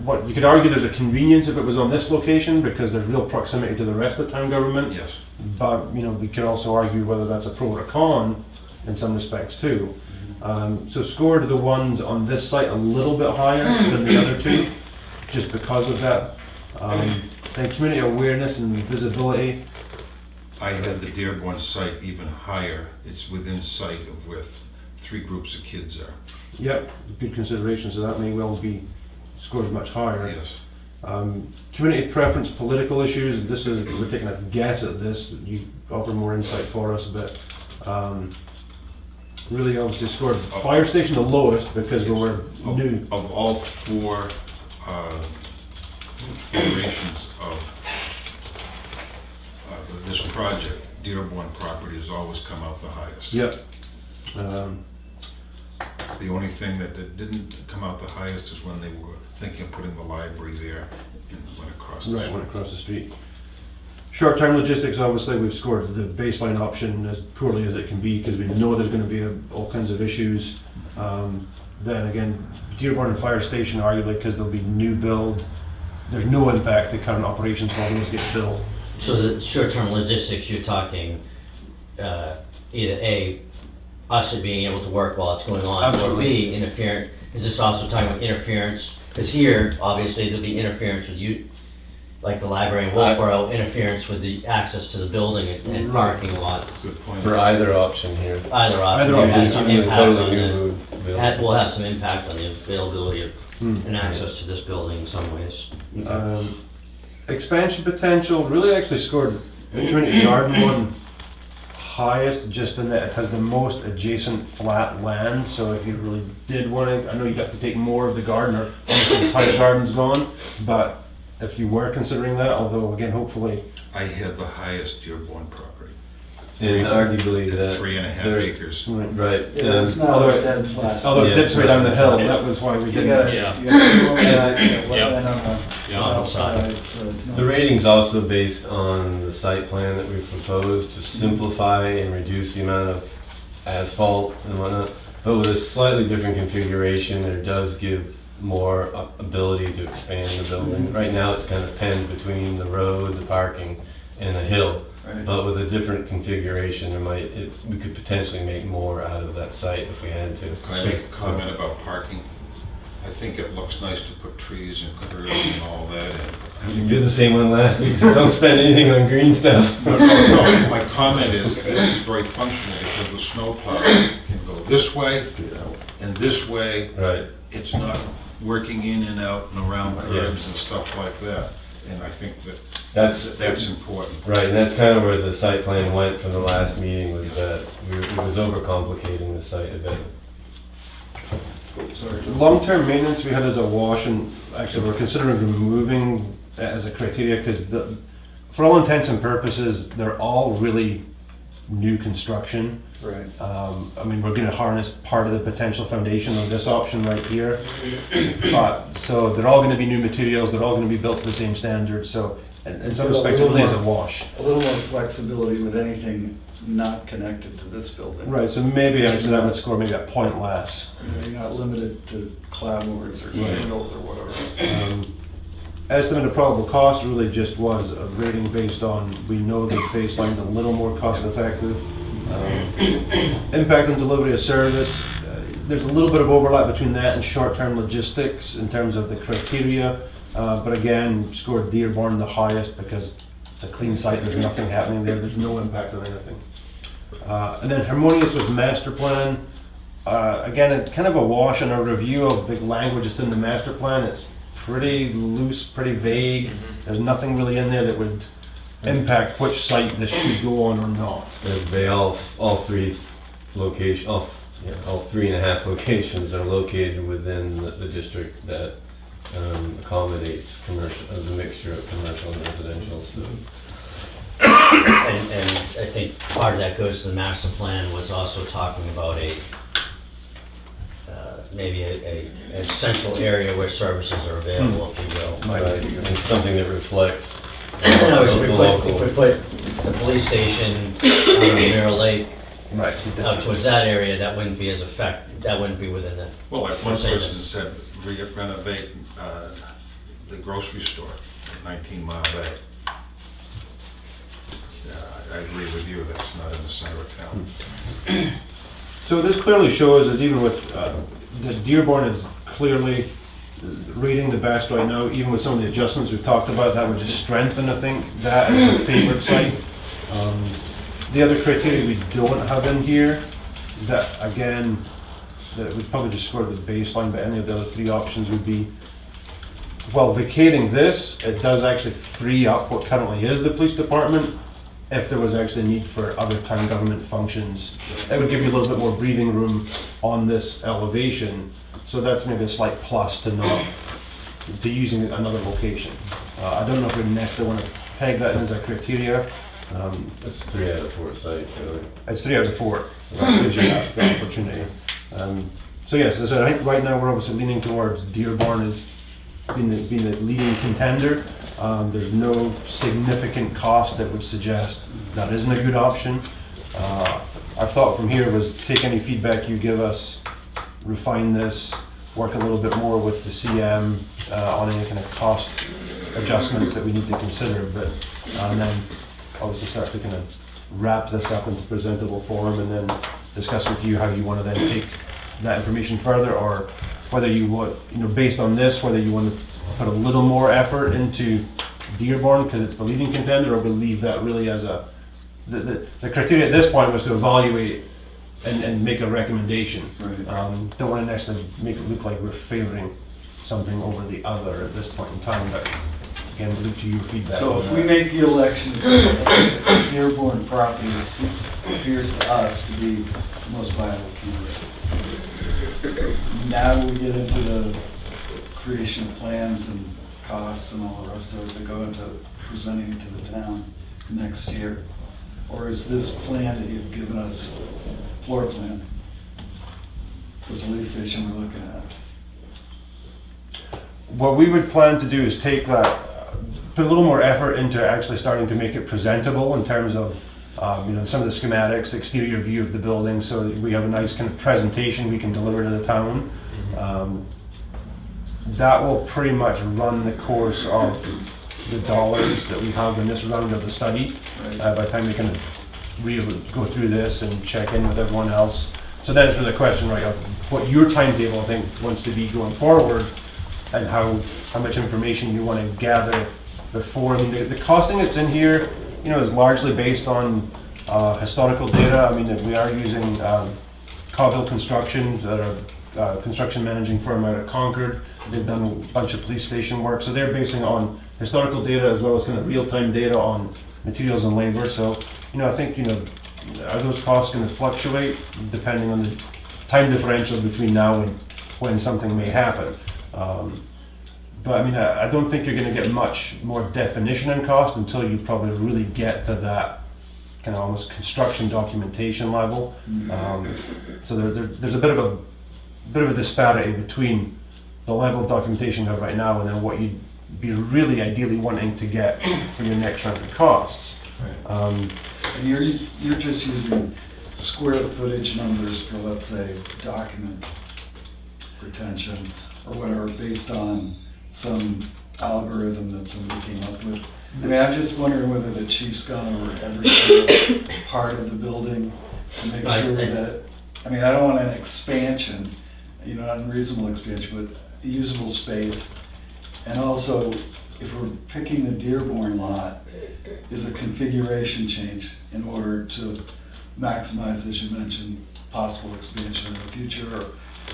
what you could argue there's a convenience if it was on this location because there's real proximity to the rest of town government. Yes. But, you know, we could also argue whether that's a pro or a con in some respects too. So scored the ones on this site a little bit higher than the other two, just because of that. Then community awareness and visibility. I had the Dearborn site even higher. It's within sight of where 3 groups of kids are. Yep, good consideration, so that may well be scored much higher. Yes. Community preference, political issues, we're taking a guess at this, you offer more insight for us, but really obviously scored fire station the lowest because we were new. Of all 4 iterations of this project, Dearborn property has always come out the highest. Yep. The only thing that didn't come out the highest is when they were thinking of putting the library there and went across the Right, street. went across the street. Short-term logistics, obviously, we've scored the baseline option as poorly as it can be because we know there's going to be all kinds of issues. Then again, Dearborn and Fire Station, arguably, because there'll be new build, there's no impact to current operations while those get built. So the short-term logistics, you're talking either A, us being able to work while it's going on, or Absolutely. B, interference. Is this also talking about interference? Because here, obviously, there'll be interference with you, like the library in Wolfboro, interference with the access to the building and parking lot. Good point. For either option here. Either option Either will option have is some Something impact totally on new the, would available. will have some impact on the availability of Hmm. and access to this building in some ways. Expansion potential, really actually scored the community garden one highest, just in that it has the most adjacent flat land. So if you really did want to, I know you'd have to take more of the garden, or almost the entire garden's gone. But if you were considering that, although again, hopefully, I had the highest Dearborn property. And arguably At that. 3.5 there- acres. Right. Yeah, it's not although a it- dead flat. although it Yeah. dips way down the hill, that was why we You didn't. got, Yeah. you got wetland Yep. on the Yeah, south side, so it's not. The rating's also based on the site plan that we proposed to simplify and reduce the amount of asphalt and whatnot. But with a slightly different configuration, it does give more ability to expand the building. Right now, it's kind of penned between the road, the parking, and a hill. Right. But with a different configuration, we could potentially make more out of that site if we had to. Can I make a comment about parking? I think it looks nice to put trees and curbs and all that in. I You think did the same one last week, so don't spend anything on green stuff. No, my comment is, this is very functional because the snowplow can go this way and this way. Right. It's not working in and out and around curves and stuff like that. And I think that that's important. Right, and that's kind of where the site plan went from the last meeting, was that it was overcomplicating the site a bit. Sorry. Long-term maintenance we had as a wash, and actually we're considering removing that as a criteria because for all intents and purposes, they're all really new construction. Right. I mean, we're going to harness part of the potential foundation of this option right here. But, so they're all going to be new materials, they're all going to be built to the same standards. So in some respects, it really is a wash. A little more flexibility with anything not connected to this building. Right, so maybe actually that would score maybe a point less. You know, you're not limited to clapboards or shingles or whatever. Estimate of probable cost really just was a rating based on, we know the baseline's a little more cost effective. Impact on delivery of service, there's a little bit of overlap between that and short-term logistics in terms of the criteria. But again, scored Dearborn the highest because it's a clean site, there's nothing happening there, there's no impact on anything. And then harmonious with master plan, again, it's kind of a wash in our review of the language that's in the master plan. It's pretty loose, pretty vague. There's nothing really in there that would impact which site this should go on or not. They all three location, all 3.5 locations are located within the district that accommodates commercial, the mixture of commercial and residential, so. And I think part of that goes to the master plan was also talking about maybe a central area where services are available, if you will. Right, and something that reflects If the local. we put the police station on Mirror Lake Right. out towards that area, that wouldn't be that wouldn't be within the. Well, like one We're saying person said, renovate the grocery store at 19 Mile Bay. Yeah, I agree with you, that's not in the center of town. So this clearly shows is even with, the Dearborn is clearly reading the best right now, even with some of the adjustments we've talked about, that would just strengthen, I think, that as a favorite site. The other criteria we don't have in here, that again, that we'd probably just score the baseline, but any of the other 3 options would be, while vacating this, it does actually free up what currently is the police department. If there was actually a need for other town government functions, it would give you a little bit more breathing room on this elevation. So that's maybe a slight plus to using another location. I don't know if we necessarily want to peg that in as a criteria. That's 3 out of 4 sites, really. It's 3 out of 4. That gives you that opportunity. So yes, as I think right now we're obviously leaning towards Dearborn as being the leading contender. There's no significant cost that would suggest that isn't a good option. Our thought from here was take any feedback you give us, refine this, work a little bit more with the CM on any kind of cost adjustments that we need to consider, but and then obviously start to kind of wrap this up into presentable form and then discuss with you how you want to then take that information further, or whether you want, based on this, whether you want to put a little more effort into Dearborn because it's the leading contender, or believe that really as the criteria at this point was to evaluate and make a recommendation. Right. Don't want to necessarily make it look like we're favoring something over the other at this point in time, but again, we'll look to your feedback. So on if that. we make the elections, Dearborn Properties appears to us to be the most viable candidate. Now we get into the creation of plans and costs and all the rest of it that go into presenting it to the town next year. Or is this plan that you've given us, floor plan, the police station we're looking at? What we would plan to do is take that, put a little more effort into actually starting to make it presentable in terms of, some of the schematics, exterior view of the building, so that we have a nice kind of presentation we can deliver to the town. That will pretty much run the course of the dollars that we have in this round of the study. By the time we can go through this and check in with everyone else. So then it's really a question, right, of what your timetable, I think, wants to be going forward, and how much information you want to gather before. I mean, the costing that's in here, is largely based on historical data. I mean, we are using Cobhill Construction, that are construction managing firm out of Concord. They've done a bunch of police station work, so they're basing on historical data as well as kind of real-time data on materials and labor. So, I think, are those costs going to fluctuate depending on the time differential between now and when something may happen? But I mean, I don't think you're going to get much more definition in cost until you probably really get to that kind of almost construction documentation level. So there's a bit of a disparity between the level of documentation you have right now and then what you be really ideally wanting to get for your next round of costs. And you're just using square footage numbers for, let's say, document retention or whatever, based on some algorithm that somebody came up with. I mean, I'm just wondering whether the chief's gone over every single part of the building to make Right. sure that, I mean, I don't want an expansion, you know, unreasonable expansion, but usable space. And also, if we're picking the Dearborn lot, is a configuration change in order to maximize, as you mentioned, possible expansion in the future, or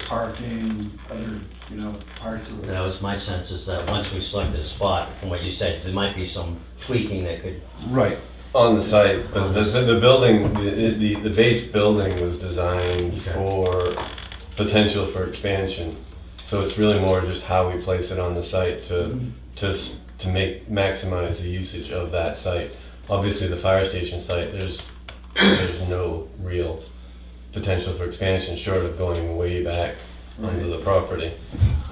parking, other, you know, parts of the. That was my sense, is that once we selected a spot, from what you said, there might be some tweaking that could, Right. On the site, but the building, the base building was designed Okay. for potential for expansion. So it's really more just how we place it on the site to maximize the usage of that site. Obviously, the fire station site, there's no real potential for expansion short of going way back onto the property.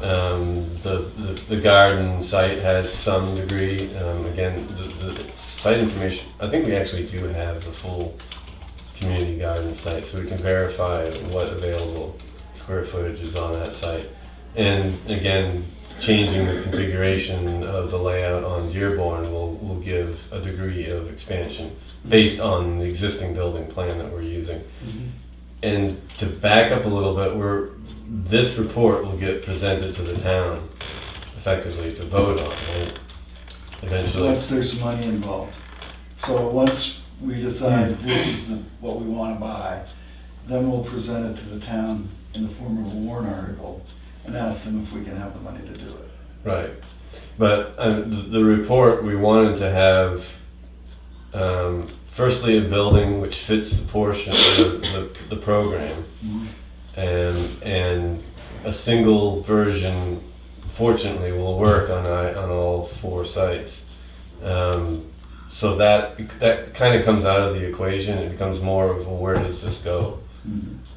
The garden site has some degree, again, the site information, I think we actually do have the full community garden site, so we can verify what available square footage is on that site. And again, changing the configuration of the layout on Dearborn will give a degree of expansion based on the existing building plan that we're using. And to back up a little bit, this report will get presented to the town effectively to vote on, right? Eventually. Once there's money involved. So once we decide this is what we want to buy, then we'll present it to the town in the form of a warrant article and ask them if we can have the money to do it. Right. But the report, we wanted to have, firstly, a building which fits the portion of the program. And a single version, fortunately, will work on all 4 sites. So that kind of comes out of the equation. It becomes more of, well, where does this go?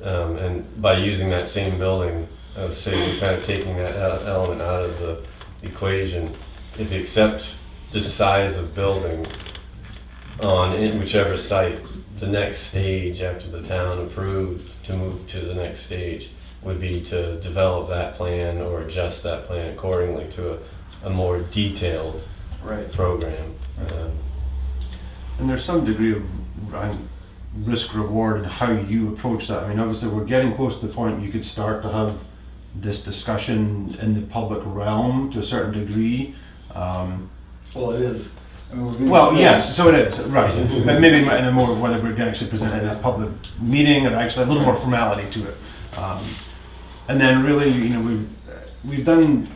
And by using that same building, I would say we're kind of taking that element out of the equation. If you accept this size of building in whichever site, the next stage after the town approved to move to the next stage would be to develop that plan or adjust that plan accordingly to a more detailed program. And there's some degree of risk reward in how you approach that. I mean, obviously, we're getting close to the point you could start to have this discussion in the public realm to a certain degree. Well, it is. I mean, we're being Well, fair. yes, so it is, right. But maybe in a more, whether we're going to actually present it in a public meeting or actually a little more formality to it. And then really, you know, we've done,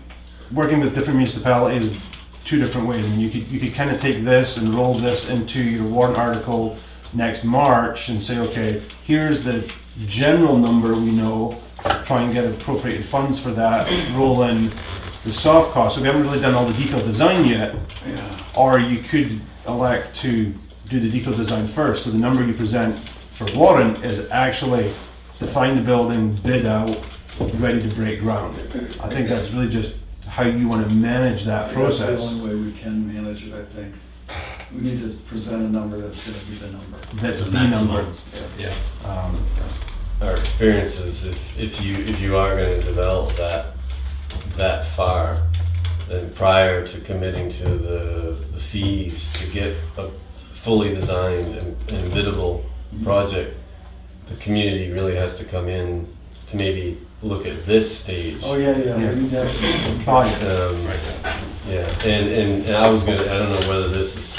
working with different municipalities, 2 different ways. I mean, you could kind of take this and roll this into your warrant article next March and say, okay, here's the general number we know, try and get appropriated funds for that, roll in the soft cost. So we haven't really done all the detailed design yet. Yeah. Or you could elect to do the detailed design first. So the number you present for Warren is actually define the building, bid out, ready to break ground. I think that's really just how you want to manage that process. That's the only way we can manage it, I think. We need to present a number that's going to be the number. That's The the number. maximum. Yeah. Our experience is if you are going to develop that far, then prior to committing to the fees to get a fully designed and biddable project, the community really has to come in to maybe look at this stage. Oh, yeah. Yeah. We need to actually. Yeah, and I don't know whether this is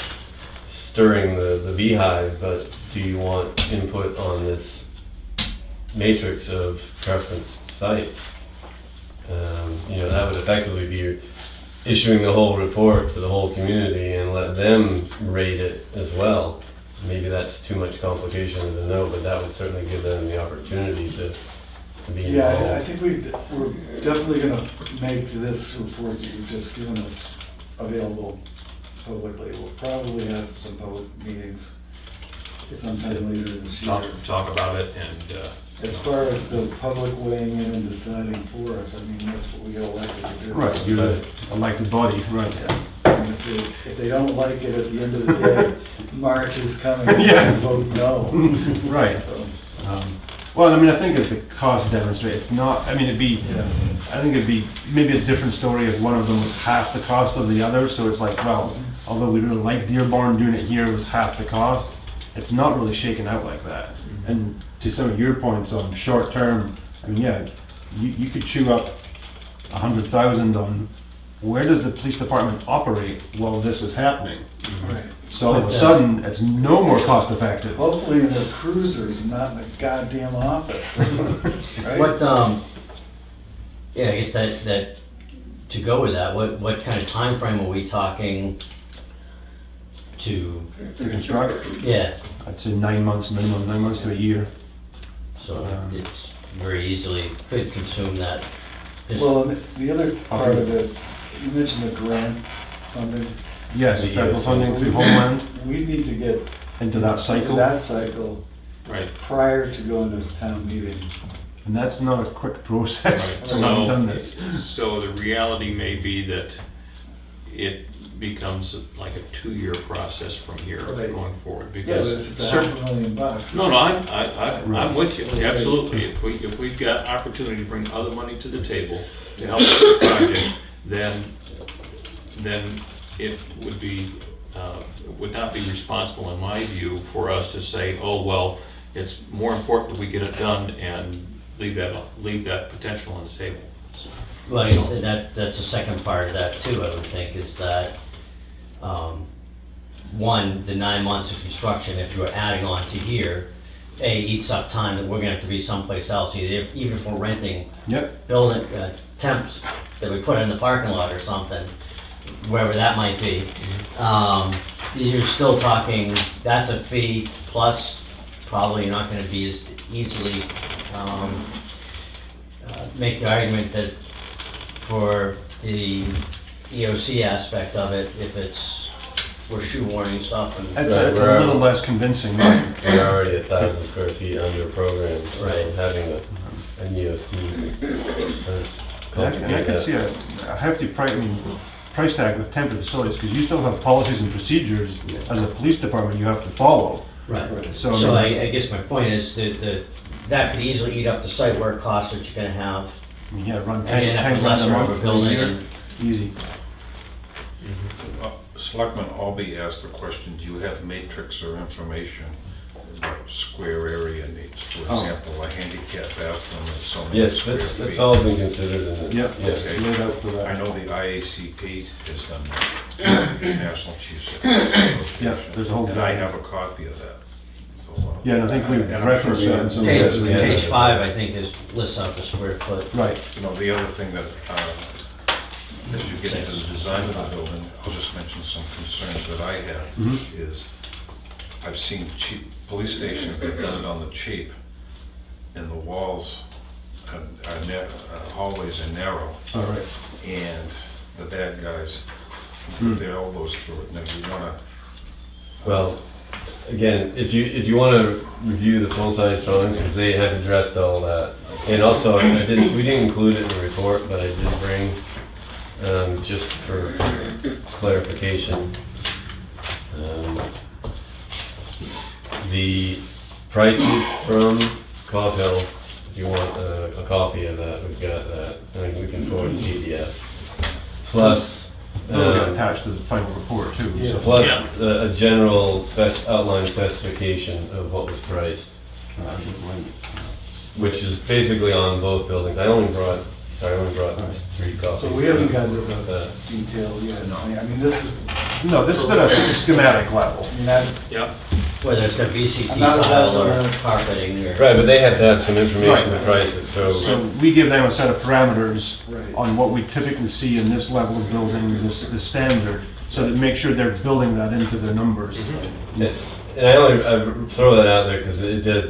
stirring the beehive, but do you want input on this matrix of preference sites? You know, that would effectively be issuing the whole report to the whole community and let them rate it as well. Maybe that's too much complication to know, but that would certainly give them the opportunity to be Yeah, involved. I think we're definitely going to make this report that you've just given us available publicly. We'll probably have some public meetings sometime later this year. talk about it and, As far as the public weighing in and deciding for us, I mean, that's what we got elected to do. Right, you're the elected body, right. And if they don't like it at the end of the day, March is coming, and Yeah. they vote no. Right. So, Well, I mean, I think as the cost demonstrates, it's not, I mean, yeah. I think it'd be maybe a different story if one of them was half the cost of the other, so it's like, well, although we really like Dearborn, doing it here was half the cost. It's not really shaken out like that. And to some of your points on short term, I mean, yeah, you could chew up 100,000 on where does the police department operate while this is happening? Right. So all of a sudden, it's no more cost effective. Hopefully in their cruisers, not in the goddamn office. Right? What, yeah, I guess that, to go with that, what kind of time frame are we talking to, To construct, yeah, I'd say 9 months minimum, 9 months to a year. so it's very easily could consume that. Just- Well, and the other part of it, you mentioned the grant funding. Yes, The federal EOC. funding through Homeland We need to get into that into cycle. that cycle right. prior to going to town meeting. And that's not a quick process. Right. So we've done this. So the reality may be that it becomes like a 2-year process from here Right. going forward, Yeah, but because if it's certain, $500,000. no, I'm with you, Right. absolutely. If we've got opportunity to bring other money to the table to help with the project, then it would be, would not be responsible, in my view, for us to say, oh, well, it's more important that we get it done and leave that potential on the table. Well, I guess that's the second part of that too, I would think, is that, one, the 9 months of construction, if you're adding on to here, eats up time that we're gonna have to be someplace else, even if we're renting Yep, building, temps that we put in the parking lot or something, wherever that might be. You're still talking, that's a fee, plus probably you're not gonna be as easily, make the argument that for the EOC aspect of it, if it's, we're shoehorning stuff and. it's a little less convincing. Right? We're already 1,000 square feet under program, so Right. having an EOC does And I complicate could see that. a hefty price tag with temporary facilities, because you still have policies and procedures as a police department you have to follow. Right. So, So I guess my point is that could easily eat up the site work costs that you're gonna have. I mean, yeah, run And 10 end up 10 with grand a lesser of a month for a building year, and. easy. Selectman Albee asked the question, do you have matrix or information about square area needs? For Oh. example, a handicap bathroom is so many Yes, square that's feet. all been considered in it. Yep, Yes. Okay. laid out for I that. know the IACP has done that, the National Chiefs Association. Yeah, there's a whole And I guide. have a copy of that. So, Yeah, and I think we've and I'm sure referenced we that in have- some of Page, the. Yeah. page 5, I think, lists out the square foot. Right, You know, the other thing that, as you get into the design of the building, I'll just mention some concerns that I have, Mhm. is I've seen cheap police stations that have done it on the cheap, and the walls hallways are narrow, all right. and the bad guys can put their elbows through it, and if you wanna, Well, again, if you want to review the full-size drawings, because they have addressed all that. And also, we didn't include it in the report, but I did bring, just for clarification, the prices from Cobb Hill. If you want a copy of that, we've got that. I mean, we can forward the PDF. Plus, Those get attached to the final report too, so. plus a general outline specification of what was priced, which is basically on both buildings. I only brought 3 copies. So we haven't got to of the that. detail yet. I mean, this is, No, this is at a schematic level. I mean, that, Yep. Whether it's got VCT I'm not about tile or to- carpeting or. Right, but they have to have some information to Right. price it, So so, we give them a set of parameters Right. on what we typically see in this level of building, this standard, so that make sure they're building that into their numbers. and I throw that out there because it does,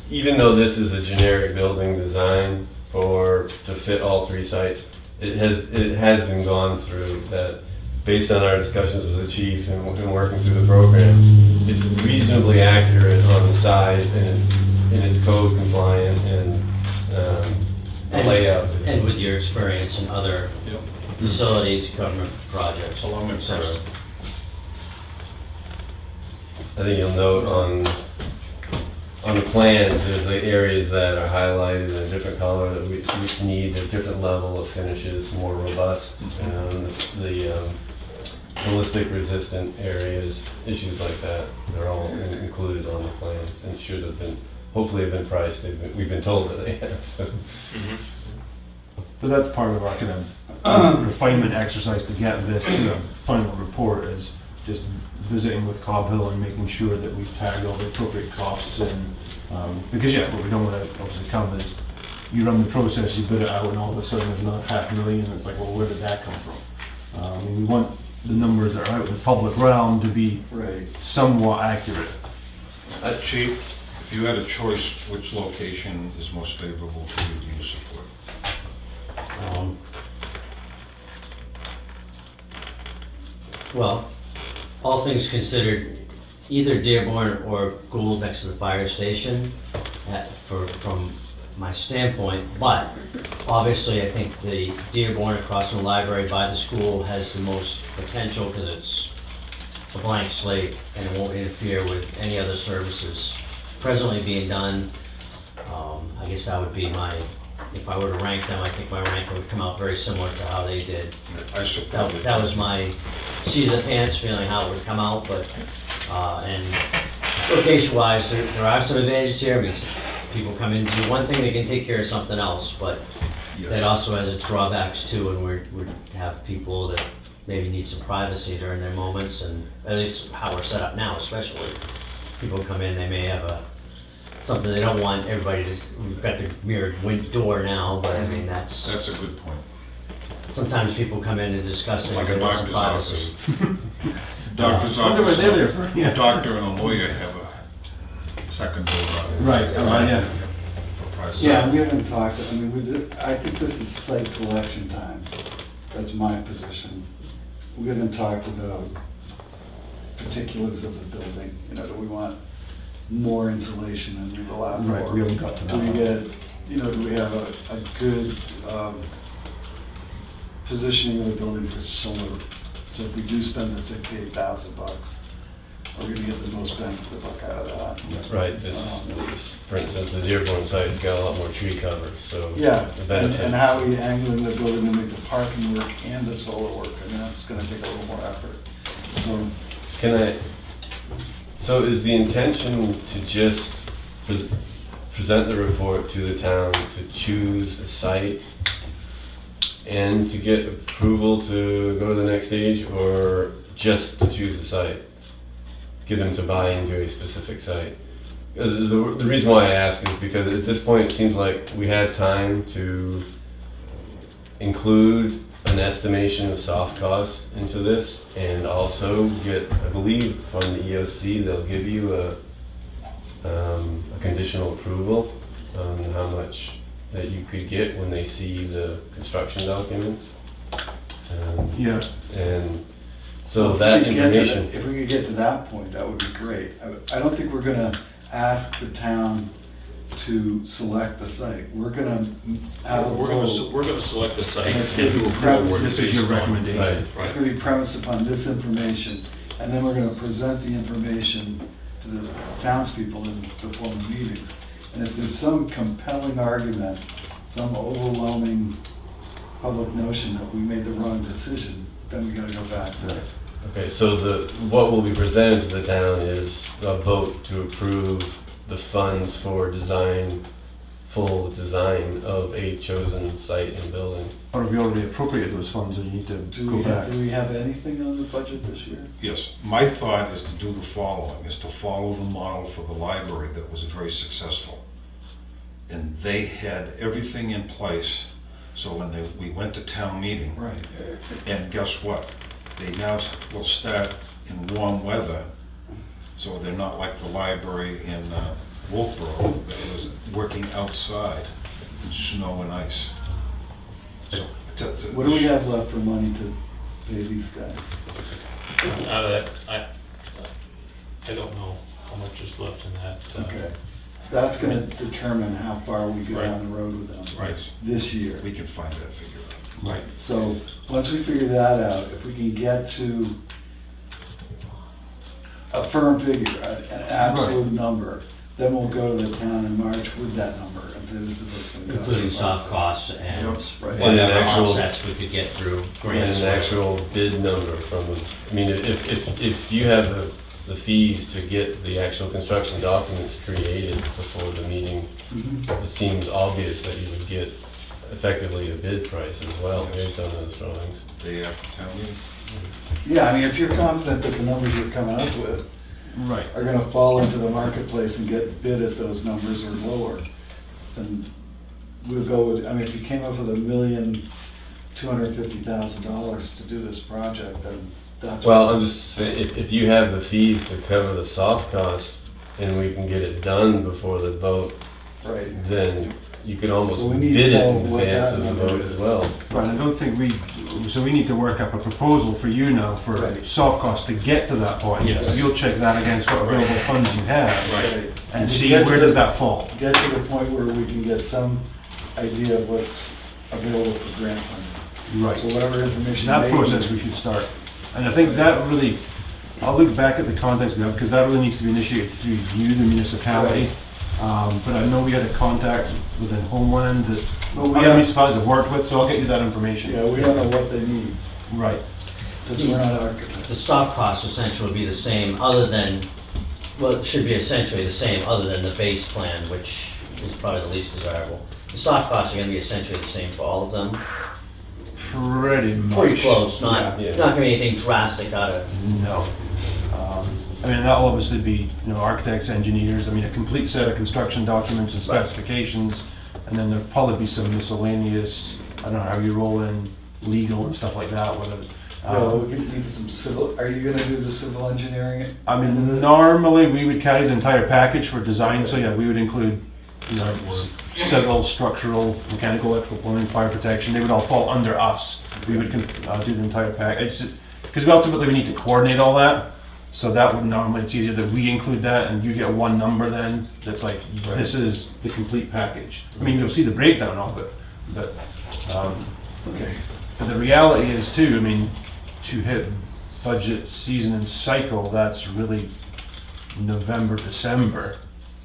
even though this is a generic building design to fit all 3 sites, it has been gone through that based on our discussions with the chief and working through the program, it's reasonably accurate on the size and it's code compliant and the layout is. And with your experience in other Yep. facilities, government projects, So I'm et cetera. impressed. I think you'll note on the plans, there's like areas that are highlighted in a different color that we need a different level of finishes, more robust. The ballistic resistant areas, issues like that, they're all included on the plans and should have been, hopefully have been priced. We've been told that they have, so. But that's part of our kind of refinement exercise to get this to a final report, is just visiting with Cobb Hill and making sure that we've tagged all the appropriate costs in. Because yeah, what we don't want to obviously come is you run the process, you bid it out, and all of a sudden there's not $500,000, and it's like, well, where did that come from? We want the numbers that are out in the public realm to be Right. somewhat accurate. Chief, if you had a choice, which location is most favorable to you, do you support? Well, all things considered, either Dearborn or Gould next to the fire station, from my standpoint, but obviously I think the Dearborn across from the library by the school has the most potential because it's a blank slate and it won't interfere with any other services presently being done. I guess that would be if I were to rank them, I think my rank would come out very similar to how they did. I support it. That was my seat of the pants feeling how it would come out, but, and location-wise, there are some advantages here. I mean, people come in, do one thing, they can take care of something else, but Yes. that also has its drawbacks too, and we have people that maybe need some privacy during their moments, and at least how we're set up now especially. People come in, they may have something they don't want everybody to, we've got the mirrored door now, but I mean, That's a good point. sometimes people come in and discuss things. Like a they want some doctor's privacy. office. Doctor's Wonder what office, they're there for. a Yeah. doctor and a lawyer have a second door. Right, yeah. For privacy. Yeah, we haven't talked, I mean, I think this is site selection time. That's my position. We haven't talked about particulars of the building. You know, do we want more insulation than we've allowed for? Right, we haven't got to that Do we one. do we have a good positioning of the building for solar? So if we do spend the $68,000, are we gonna get the most bang for the buck out of that? Right, for instance, the Dearborn site's got a lot more tree cover, so. Yeah, the and benefit. how are we angling the building to make the parking work and the solar work? I mean, that's gonna take a little more effort. So, So is the intention to just present the report to the town to choose a site and to get approval to go to the next stage, or just to choose a site? Get them to buy into a specific site? The reason why I ask is because at this point, it seems like we had time to include an estimation of soft costs into this, and also get, I believe, from the EOC, they'll give you a conditional approval on how much that you could get when they see the construction documents. Yeah. And so if that we could get to information. If we could get to that point, that would be great. I don't think we're gonna ask the town to select the site. We're gonna have a We're vote. gonna select the site, And it's get you approval where This it's is your based on. recommendation. Right. It's Right. gonna be premised upon this information, and then we're gonna present the information to the townspeople in the form of meetings. And if there's some compelling argument, some overwhelming public notion that we made the wrong decision, then we gotta go back to Okay, so what will be presented to the town is a vote to approve the funds for full design of a chosen site and building. Or have we already appropriated those funds, or you need to go back? Do we have anything on the budget this year? Yes, my thought is to do the following, is to follow the model for the library that was very successful. And they had everything in place, so when we went to town meeting, Right. and guess what? They now will start in warm weather, so they're not like the library in Wolfboro that was working outside in snow and ice. So What do we have left for money to pay these guys. Out of that, I don't know how much is left in that. Okay. That's gonna determine how far we go Right. down the road with them Right, this year. we can find that figure out. Right. So, once we figure that out, if we can get to a firm figure, an absolute number, then we'll go to the town in March with that number and say this is what's gonna cost. Including us. soft costs and Right. And an whatever actual- offsets we could get through And grants. an actual bid number from, I mean, if you have the fees to get the actual construction documents created before the meeting, Mhm. it seems obvious that you would get effectively a bid price as well, based on those drawings. Day after town meeting? Yeah, I mean, if you're confident that the numbers you're coming up with Right. are gonna fall into the marketplace and get bid at those numbers or lower, then we'll go with, I mean, if you came up with $1,250,000 to do this project, then that's. Well, what- I'm just saying, if you have the fees to cover the soft costs and we can get it done before the vote, Right. then you could almost So we need to bid it know in what advance that of the number vote is. as well. Right, I don't think so we need to work up a proposal for you now for Right. soft costs to get to that point. Yes. You'll check that against what available funds you have Right. and We see get to where the- does that fall. Get to the point where we can get some idea of what's available for grant funding. Right. So whatever information. That they process need- we should start. And I think that really, I'll look back at the context we have, because that really needs to be initiated through you, the municipality. But I know we had a contact within Homeland that Well, we other have- municipalities have worked with, so I'll get you that information. Yeah, we don't know what they need, Right. because we're not architects. The soft costs essentially would be the same, other than, well, it should be essentially the same, other than the base plan, which is probably the least desirable. The soft costs are gonna be essentially the same for all of them. Pretty much. Pretty close, not Yeah. gonna be anything drastic out of, No. I mean, that'll obviously be, architects, engineers, I mean, a complete set of construction documents and specifications, and then there'll probably be some miscellaneous, I don't know how you roll in legal and stuff like that, whether, Well, we could need some civil, are you gonna do the civil engineering? I mean, normally, we would carry the entire package for design, so yeah, we would include, civil, structural, mechanical, electrical, plumbing, fire protection, they would all fall under us. We would do the entire package, because ultimately we need to coordinate all that, so that would normally, it's easier that we include that and you get one number then, that's like, this is the complete package. I mean, you'll see the breakdown of it, but, Okay. but the reality is too, I mean, to hit budget season and cycle, that's really November, December,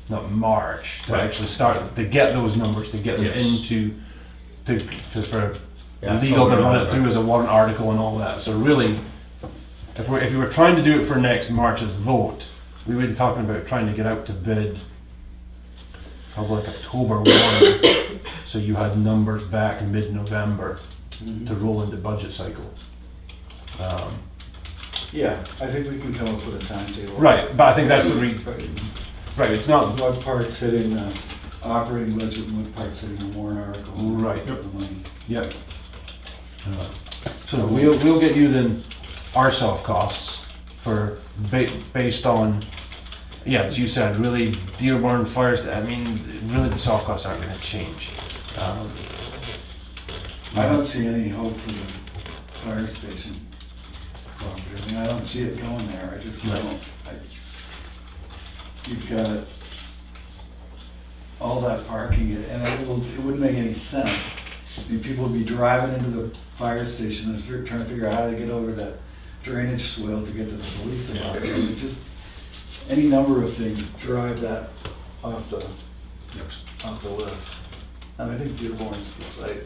not March, to Right. actually start, to get those numbers, to get them Yes. into, for Yeah, legal to October, run it November. through as a warrant article and all that. So really, if you were trying to do it for next March's vote, we would be talking about trying to get out to bid probably like October 1, so you had numbers back in mid-November to roll into budget cycle. Yeah, I think we can come up with a timetable. Right, but I think that's what right, it's not, What part's hitting the operating budget and what part's hitting the warrant article. Right. The money. yep. So we'll get you then our soft costs for, based on, yeah, as you said, really Dearborn fires, I mean, really the soft costs aren't gonna change. I don't see any hope for the fire station property. I mean, I don't see it going there. I just Right. don't. You've got all that parking, and it wouldn't make any sense. I mean, people would be driving into the fire station and trying to figure out how to get over that drainage swale to get to the police department. And it just, any number of things drive that off the list. And I think Dearborn's the site.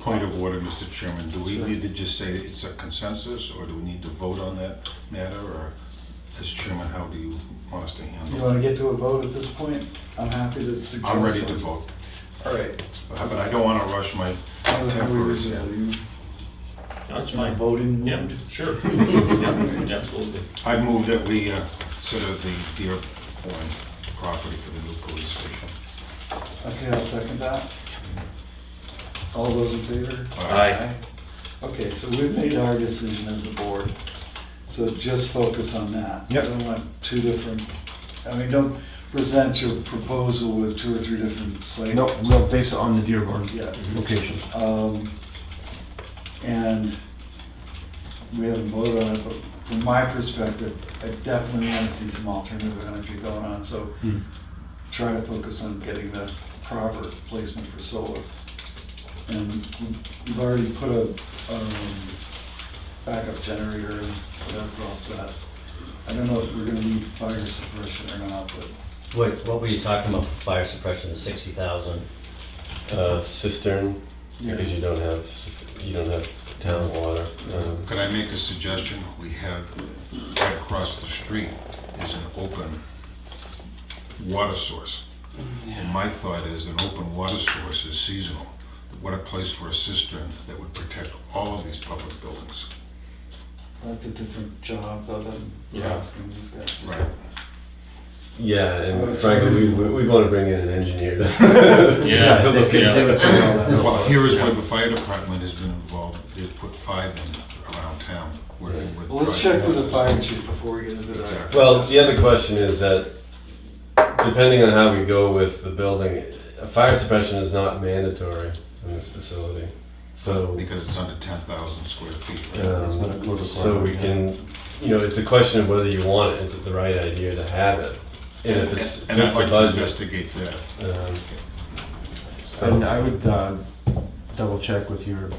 Point of order, Mr. Chairman, do we Sure. need to just say it's a consensus, or do we need to vote on that matter, or as chairman, how do you want us to You handle it? want to get to a vote at this point? I'm happy to suggest. I'm ready to one. vote, All right. but I don't want to rush my How do we temporary. usually do? That's In a fine. voting Yeah, mood? sure. Yeah, absolutely. I move that we consider the Dearborn property for the new police station. Okay, I'll second that. All those in favor? Aye. Okay, so we've made our decision as a board, so just focus on that. Yep. I don't want two different, I mean, don't present your proposal with 2 or 3 different sites. Nope, we'll base it on the Dearborn Yeah. location. And we haven't voted on it, but from my perspective, I definitely want to see some alternative energy going on, so try to focus on getting the proper placement for solar. And we've already put a backup generator in, so that's all set. I don't know if we're gonna need fire suppression or not, but What were you talking about for fire suppression, the 60,000? Cistern, because you don't have town water. Could I make a suggestion? We have, right across the street is an open water source. And my thought is an open water source is seasonal. What a place for a cistern that would protect all of these public buildings. that's a different job though than we're Yeah. asking these guys. Right. Yeah, and Well, frankly, we want to bring in an engineer to Yeah, to look yeah. at it. Well, here is where the fire department has been involved. They've put 5 in around town, working with. Well, let's check with the private fire chief before we get into that. Exactly. Well, the other question is that, depending on how we go with the building, a fire suppression is not mandatory in this facility. So, Because it's under 10,000 square feet. Right? so we can, it's a question of whether you want it. Is it the right idea to have it? And if it's And I'd fits the like to budget. investigate that. And So, I would double check with your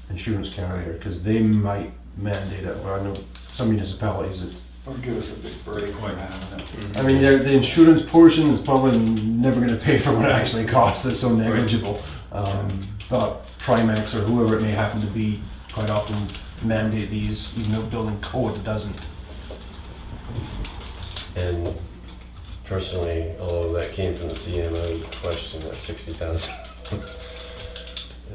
insurance carrier, because they might mandate it, where I know some municipalities, it's, Or give us a big break for having it. I mean, the insurance portion is probably never gonna pay for what it actually costs, it's so negligible. But Primex or whoever it may happen to be, quite often mandate these, even though building code doesn't. and personally, although that came from the CM, I would question that 60,000.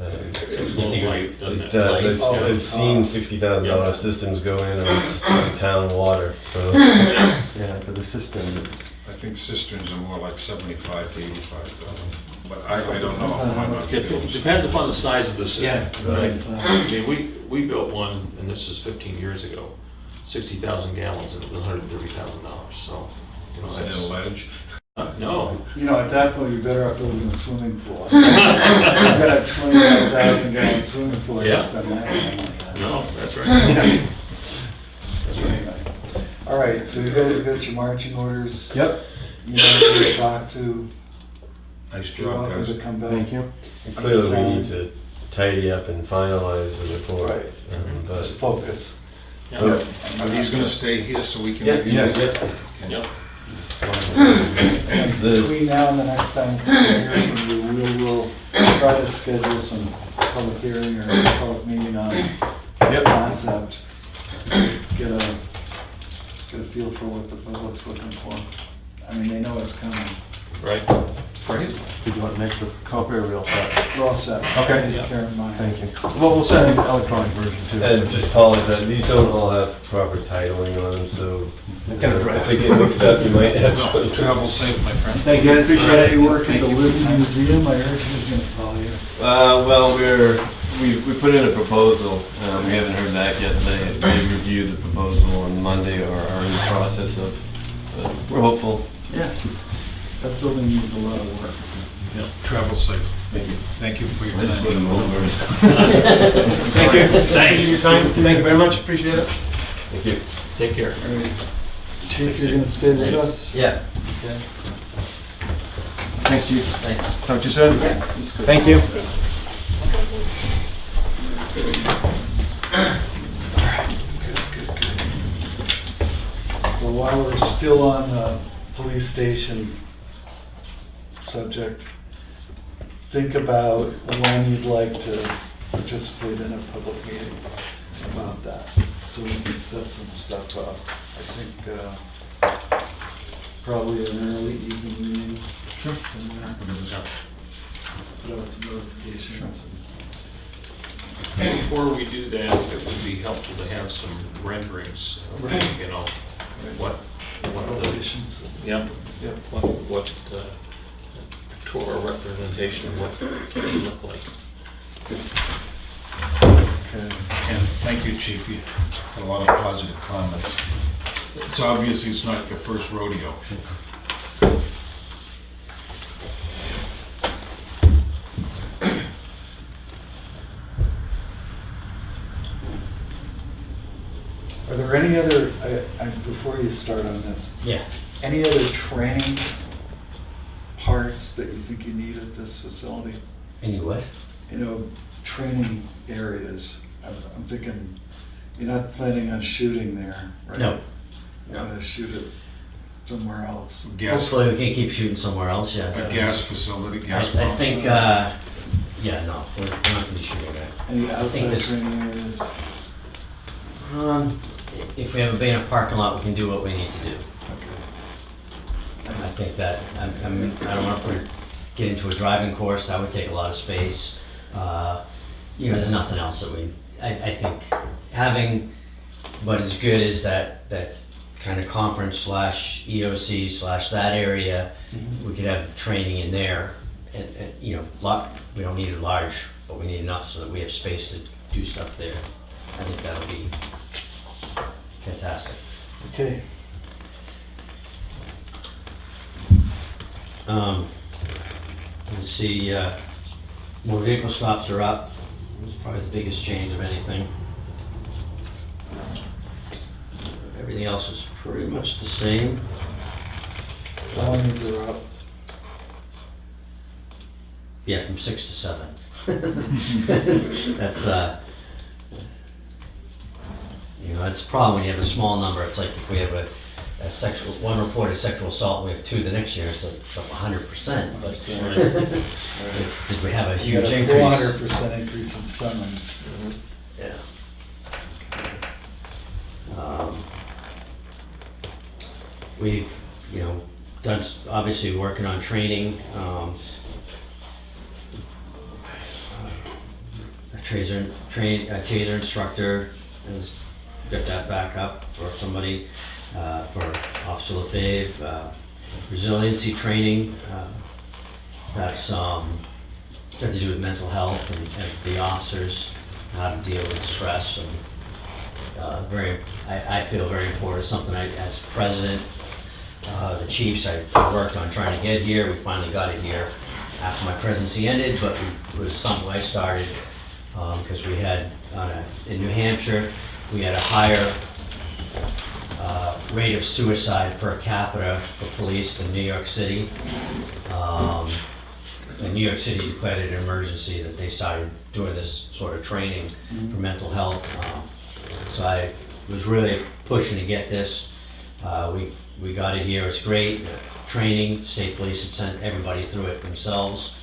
It's a little light, doesn't It it? does. Oh, I've seen $60,000 systems go in on town water, so. Yeah, for the system, it's. I think cisterns are more like 75 to 85,000. But I don't know. I'm not It depends upon the size of the system. Right. I mean, we built one, and this is 15 years ago, 60,000 gallons, and it was $130,000, so. Is it in ledge? No, At that point, you're better off building a swimming pool. You've got a 25,000 gallon swimming pool, you Yeah. spend that money like that. no, that's right. That's right. Anyway. All right, so you guys got your marching orders. Yep, You know who to talk to. Nice You're job, welcome guys. to come back. thank you. And clearly, we need to tidy up and finalize the report. Right. But Just focus. Yeah. Are these gonna stay here so we can? Yeah, review yeah, this? yeah. Okay. Yep. And The- between now and the next time we hear from you, we'll try to schedule some public hearing or public meeting on this concept. Get a feel for what the public's looking for. I mean, they know it's coming. Right. Did you want an extra copy or we all set? We're all set. Okay. Take care of mine. Thank you. Well, we'll send an electronic version too. And just apologize, these don't all have proper titling on them, so Get it right. if they get mixed up, you might have Well, to. travel safe, my friend. Thank you, appreciate it. You work at the Living Museum, I heard you was gonna call you. Well, we put in a proposal, we haven't heard back yet, they reviewed the proposal on Monday or are in the process of, but we're hopeful. Yeah. That building needs a lot of work. Travel safe. Thank you. Thank you for your I just let time. them over. Thank you. Thanks for your time. Thank you very much, appreciate it. Thank you. Take care. All right. Chief, you're gonna stay with us? Yeah, Okay. Thanks, Chief. thanks. Talk to you soon. That's good. Thank you. So while we're still on the police station subject, think about when you'd like to participate in a public meeting about that, so we can set some stuff up. I think probably an early evening meeting. Sure. Put out some notifications. Before we do that, it would be helpful to have some renderings, Right. you know, what the, Elevations. yep, Yep. what pictorial representation of what it would look like. Okay. And thank you, Chief. You had a lot of positive comments. It's obviously it's not your first rodeo. Are there any other, before you start on this, Yeah. any other training parts that you think you need at this facility? Anyway, You know, training areas. I'm thinking, you're not planning on shooting there, right? no. You're gonna shoot it somewhere else. Gas, Hopefully we can keep shooting somewhere else, yeah. a gas facility, I gas pumps? think, yeah, no, we're not gonna be shooting that. Any outside this- training areas? If we have a big enough parking lot, we can do what we need to do. Okay. I think that, I don't want to get into a driving course, that would take a lot of space. You know, there's nothing else that I think having, what is good is that kind of conference slash EOC slash that area, we could have training in there. And, you know, we don't need it large, but we need enough so that we have space to do stuff there. I think that'll be fantastic. Okay. You see, more vehicle stops are up. It's probably the biggest change of anything. Everything else is pretty much the same. Felonies are up. Yeah, from 6 to 7. That's, you know, it's a problem when you have a small number. It's like if we have a one reported sexual assault, and we have 2 the next year, it's like 100%. But did we have a You huge got a increase? 400% increase in summons. Yeah. We've, you know, done, obviously working on training. A taser instructor has got that back up for somebody, for Officer LaFave. Resiliency training, that's got to do with mental health and the officers, how to deal with stress. And I feel very important. It's something as president, the chiefs I worked on trying to get here. We finally got it here after my presidency ended, but it was something I started because we had, in New Hampshire, we had a higher rate of suicide per capita for police than New York City. And New York City declared it an emergency that they started doing this sort of training for mental health. So I was really pushing to get this. We got it here, it's great. Training, state police had sent everybody through it themselves.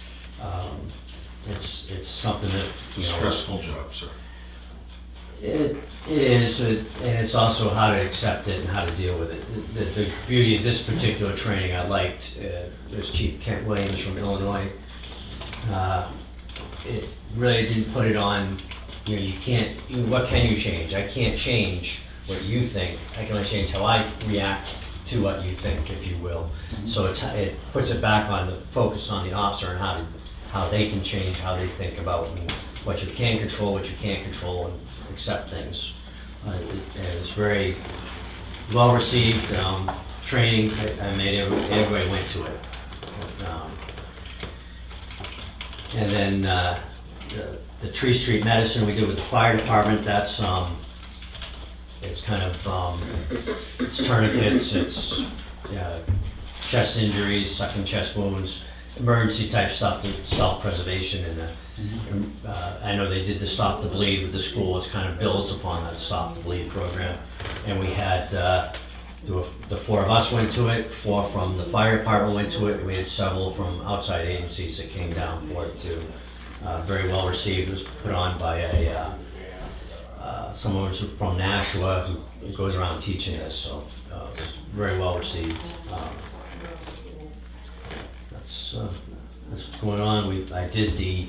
It's something that, It's a stressful job, sir. it is, and it's also how to accept it and how to deal with it. The beauty of this particular training I liked, there's Chief Kent Williams from Illinois. It really didn't put it on, you know, you can't, what can you change? I can't change what you think. I can only change how I react to what you think, if you will. So it puts it back on the focus on the officer and how they can change, how they think about what you can control, what you can't control, and accept things. It was very well received training. I made everybody went to it. And then the Tree Street medicine we did with the fire department. That's it's kind of it's tourniquets, it's chest injuries, sucking chest wounds, emergency type stuff, self-preservation, and I know they did the Stop the Bleed with the school. It kind of builds upon that Stop the Bleed program. And we had, the 4 of us went to it, 4 from the fire department went to it, and we had several from outside agencies that came down for it too. Very well received. It was put on by someone who's from Nashua who goes around teaching this, so it's very well received. That's what's going on. I did the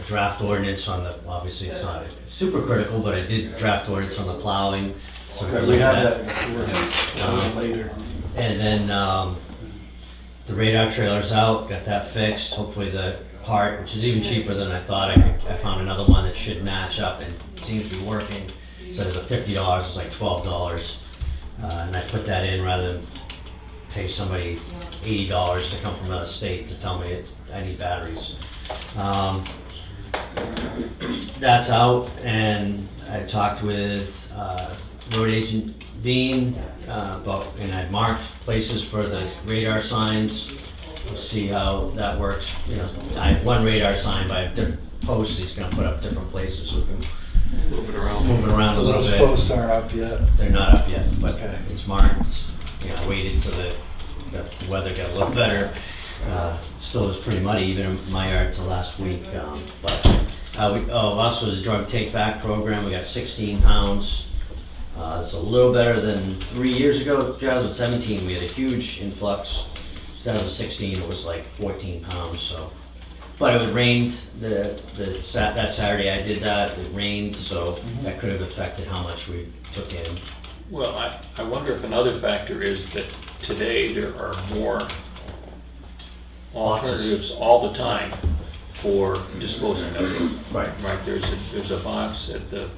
draft ordinance on the, obviously it's not super critical, but I did the draft ordinance on the plowing. So Right, we have that before, later. And then the radar trailer's out, got that fixed. Hopefully the part, which is even cheaper than I thought, I found another one that should match up and seems to be working. So the $50 is like $12. And I put that in rather than pay somebody $80 to come from another state to tell me I need batteries. That's out, and I talked with road agent Dean and I've marked places for the radar signs. We'll see how that works. You know, I have one radar sign, but I have different posts he's gonna put up different places, so we can Move it around. move it around a So little those bit. posts aren't up yet? They're not up yet, but Okay. it's marked. You know, I waited till the weather got a little better. Still was pretty muddy even in my yard till last week. Also the drug take back program, we got 16 pounds. It's a little better than 3 years ago, 2017, we had a huge influx. Instead of 16, it was like 14 pounds, so. But it was rained, that Saturday I did that, it rained, so that could have affected how much we took in. Well, I wonder if another factor is that today there are more alternatives all the time for disposing of it. Right. Right, there's a box at the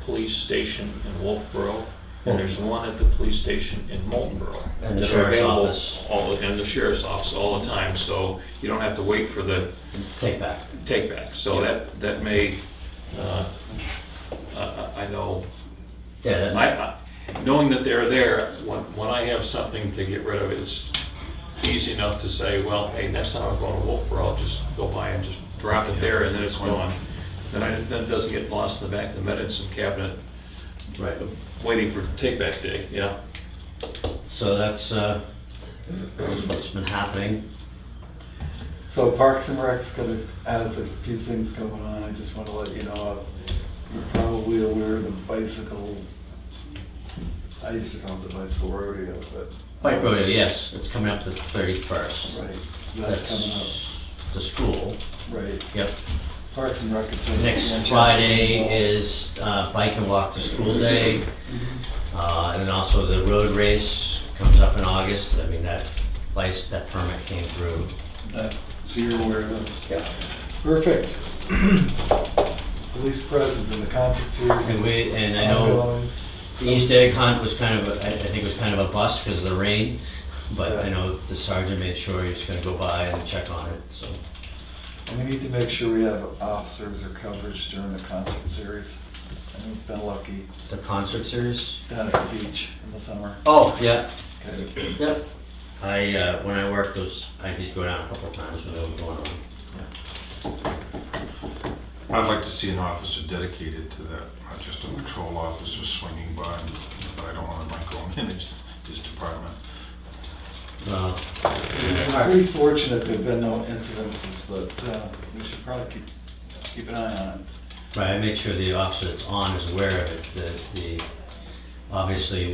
police station in Wolfboro, and there's one at the police station in Moultonboro. And the that are sheriff's available office. And the sheriff's office all the time, so you don't have to wait for the Take back. take back. So that may, I know, Yeah, knowing that they're there, when I have something to get rid of, it's easy enough to say, well, hey, next time I'm going to Wolfboro, I'll just go by and just drop it there, and then it's gone. Then it doesn't get lost in the back of the medicine cabinet, right. waiting for take-back day, yeah. So that's what's been happening. So Parks and Rec's has a few things going on. I just want to let you know, you're probably aware of the bicycle, I used to call it the bicycle rodeo, but. Bike rodeo, yes, it's coming up the 31st. Right, so that's coming The school, up, right. yep. Parks and Rec is sort of. Next Friday is bike and walk to school day. And then also the road race comes up in August. I mean, that permit came through. So you're aware of those? Yeah. Perfect. Police presence in the concert series. And I know ongoing. the Easter egg hunt was kind of, I think it was kind of a bust because of the rain. But I know the sergeant made sure he was gonna go by and check on it, so. And we need to make sure we have officers or coverage during the concert series. And we've been lucky The concert series? down at the beach in the summer. Oh, yeah, Okay. yep. When I worked I did go down a couple of times when they were going on. I'd like to see an officer dedicated to that, not just a patrol officer swinging by, but I don't want to micromanage this department. We're pretty fortunate there've been no incidences, but we should probably keep an eye on it. Right, I make sure the officer that's on is aware of it, obviously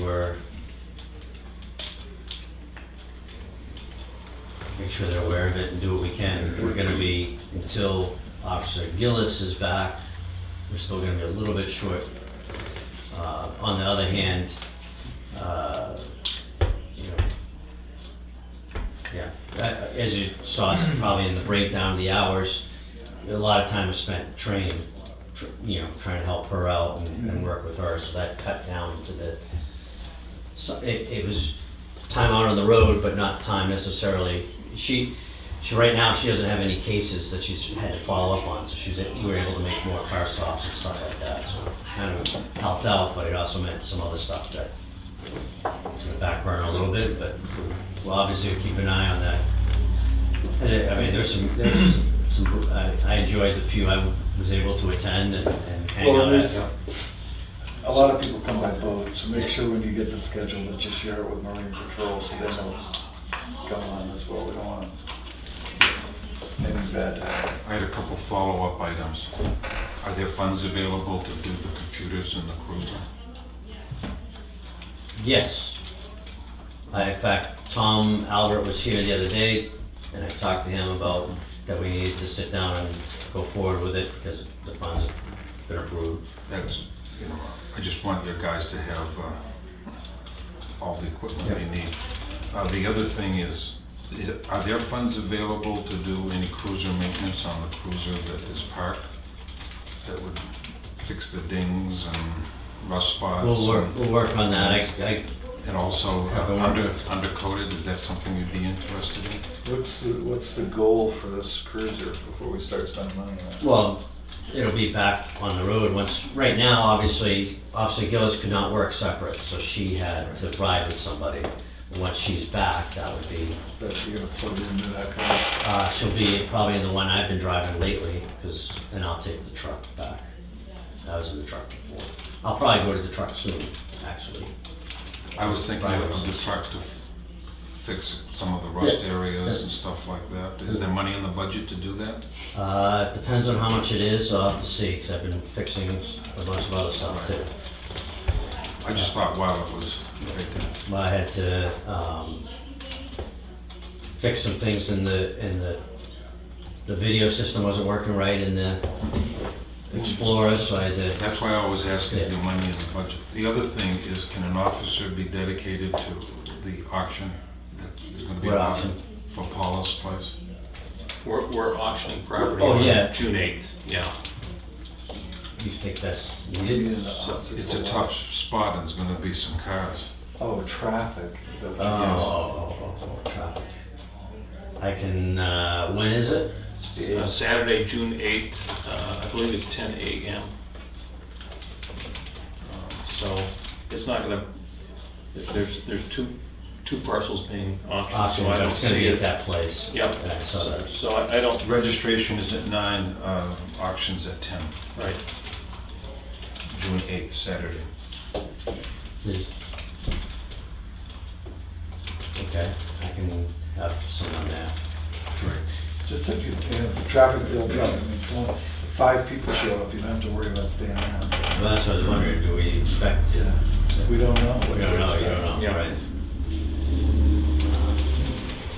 make sure they're aware of it and do what we can. We're gonna be, until Officer Gillis is back, we're still gonna be a little bit short. On the other hand, as you saw probably in the breakdown of the hours, a lot of time was spent training, trying to help her out and work with her, so that cut down to so it was time out on the road, but not time necessarily. She right now, she doesn't have any cases that she's had to follow up on, so we were able to make more car stops and stuff like that, so it kind of helped out, but it also meant some other stuff that to the back burner a little bit, but we'll obviously keep an eye on that. And I mean, there's some I enjoyed the few I was able to attend and hang out at. A lot of people come by boat, so make sure when you get the schedule that you share it with Marine Patrol so they know what's going on as well. We don't want anything bad to happen. I had a couple follow-up items. Are there funds available to do the computers in the cruiser? Yes. In fact, Tom Albert was here the other day, and I talked to him about that we needed to sit down and go forward with it because the funds have been approved. That's, I just want your guys to have all the equipment they need. The other thing is, are there funds available to do any cruiser maintenance on the cruiser that is parked? That would fix the dings and rust spots? We'll work on that. And also undercoated, is that something you'd be interested in? What's the goal for this cruiser before we start spending money on it? Well, it'll be back on the road once, right now, obviously Gillis could not work separate, so she had to ride with somebody. Once she's back, that would be, That you're gonna plug into that car. she'll be probably in the one I've been driving lately, and I'll take the truck back. I was in the truck before. I'll probably go to the truck soon, actually. I was thinking of the truck to fix some of the rust areas and stuff like that. Is there money in the budget to do that? It depends on how much it is, I'll have to see, because I've been fixing a bunch of other stuff too. I just thought while it was vacant. Well, I had to fix some things in the video system wasn't working right in the Explorer, so I had to. That's why I always ask, is there money in the budget? The other thing is, can an officer be dedicated to the auction? There's gonna be What an auction? For Paula's place. We're auctioning property Oh, on yeah. June 8th, yeah. You think that's needed? It's a tough spot and there's gonna be some cars. Oh, traffic. Is that what Oh, traffic. I can, when is it? It's, Saturday, June 8th, I believe it's 10 a.m. So it's not gonna, there's two parcels being auctioned, Auction, so I but don't it's gonna see be at it. that place. Yep, And I saw that. so I don't, Registration is at 9, auctions at 10, right, June 8th, Saturday. Okay, I can have someone there. Right. Just if if the traffic builds up, I mean, if only 5 people show up, you don't have to worry about staying around. Well, that's what I was wondering, do we expect? Yeah, we don't know. We don't know, you don't know, Yeah. right?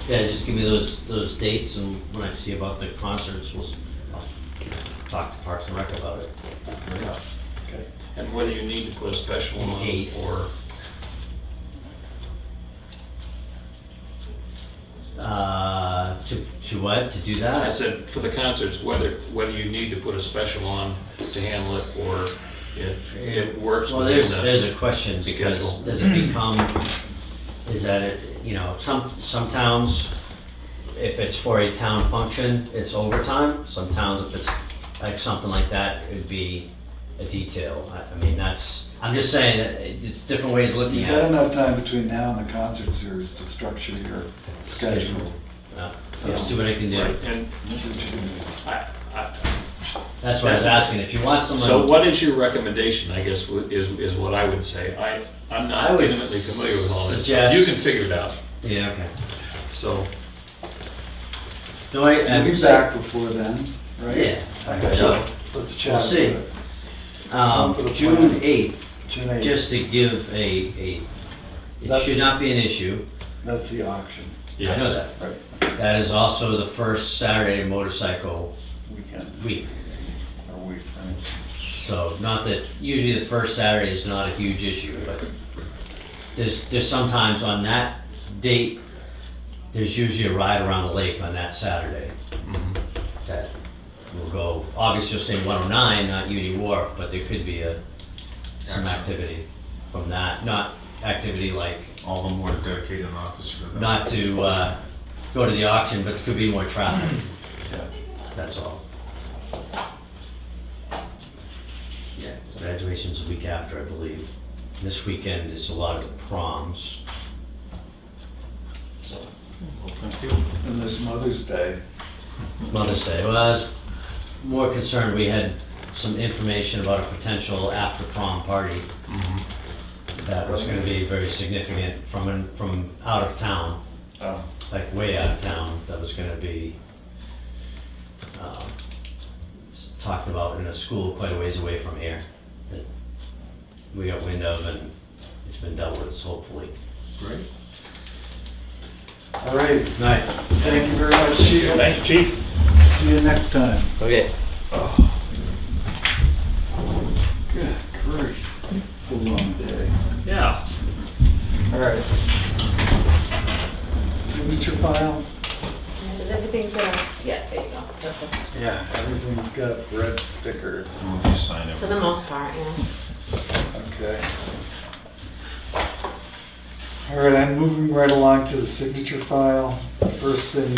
Yeah, just give me those dates, and when I see about the concerts, I'll talk to Parks and Rec about it. Okay. and whether you need to put a special on it 8th. or, To what, to do that? I said, for the concerts, whether you need to put a special on to handle it or it works Well, within there's the, a question, because schedule. does it become, is that it, you know, some towns, if it's for a town function, it's overtime. Some towns, if it's like something like that, it'd be a detail. I mean, I'm just saying, that it's different ways of looking You at got it. enough time between now and the concert series to structure your schedule. Yeah, see what I can do. right, and That's what you can do. That's what I was asking, if you want someone. so what is your recommendation, I guess, is what I would say. I'm I not would intimately familiar with all this. suggest- You can figure it out, Yeah, okay. so. No, I, We'll be back before then, right? Yeah, Okay, so, let's chat we'll about see. it. Come for the June plan. 8th, June 8th, just to give it That's- should not be an issue. that's the auction, I know that. right, That is also the first Saturday motorcycle weekend, week. or week, right? So not that, usually the first Saturday is not a huge issue, but there's sometimes on that date, there's usually a ride around the lake on that Saturday that will go, obviously you'll say 109, not Uni Wharf, but there could be some activity from that, not activity like, All the more to dedicate an officer to that. not to go to the auction, but there could be more traffic, Yeah. that's all. Yeah, graduation's a week after, I believe. This weekend is a lot of the proms. So, Well, thank you. And there's Mother's Day. Mother's Day, well, I was more concerned, we had some information about a potential after prom party that was gonna be very significant from out of town, Oh. like way out of town, that was gonna be talked about in a school quite a ways away from here, that we got wind of, and it's been dealt with, so hopefully. Great. All right, Night. thank you very much, Chief. Thank you, chief. See you next time. Okay. Good grief, it's a long day. Yeah. All right. Signature file? Because everything's, yeah, there you go, perfect. Yeah, everything's got red stickers. Some of you sign For everything. the most part, yeah. Okay. All right, I'm moving right along to the signature file. The first thing,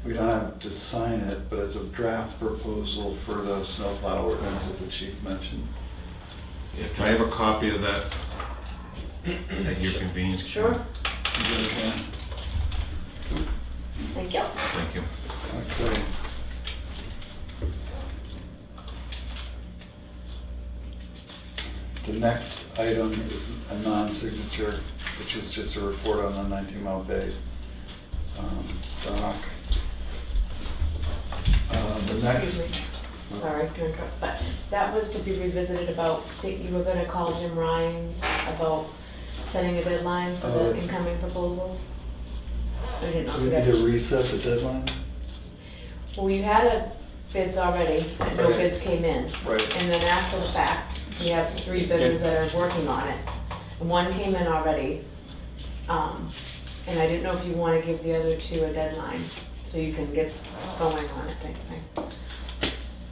we don't have to sign it, but it's a draft proposal for the snowplow ordinance that the chief mentioned. Yeah, can I have a copy of that at your convenience? Sure, You really can. thank you. Thank you. Okay. The next item is a non-signature, which is just a report on the 19 Mile Bay dock. The next, Excuse me, sorry to interrupt, but that was to be revisited about, you were gonna call Jim Ryan about setting a deadline for Oh, the it's- incoming proposals? I didn't know so if we you need to guys. reset the deadline? Well, you had bids already, and no Right. bids came in. Right. And then after the fact, we have 3 bidders that are working on it. And 1 came in already. And I didn't know if you want to give the other 2 a deadline, so you can get going on it, type of thing.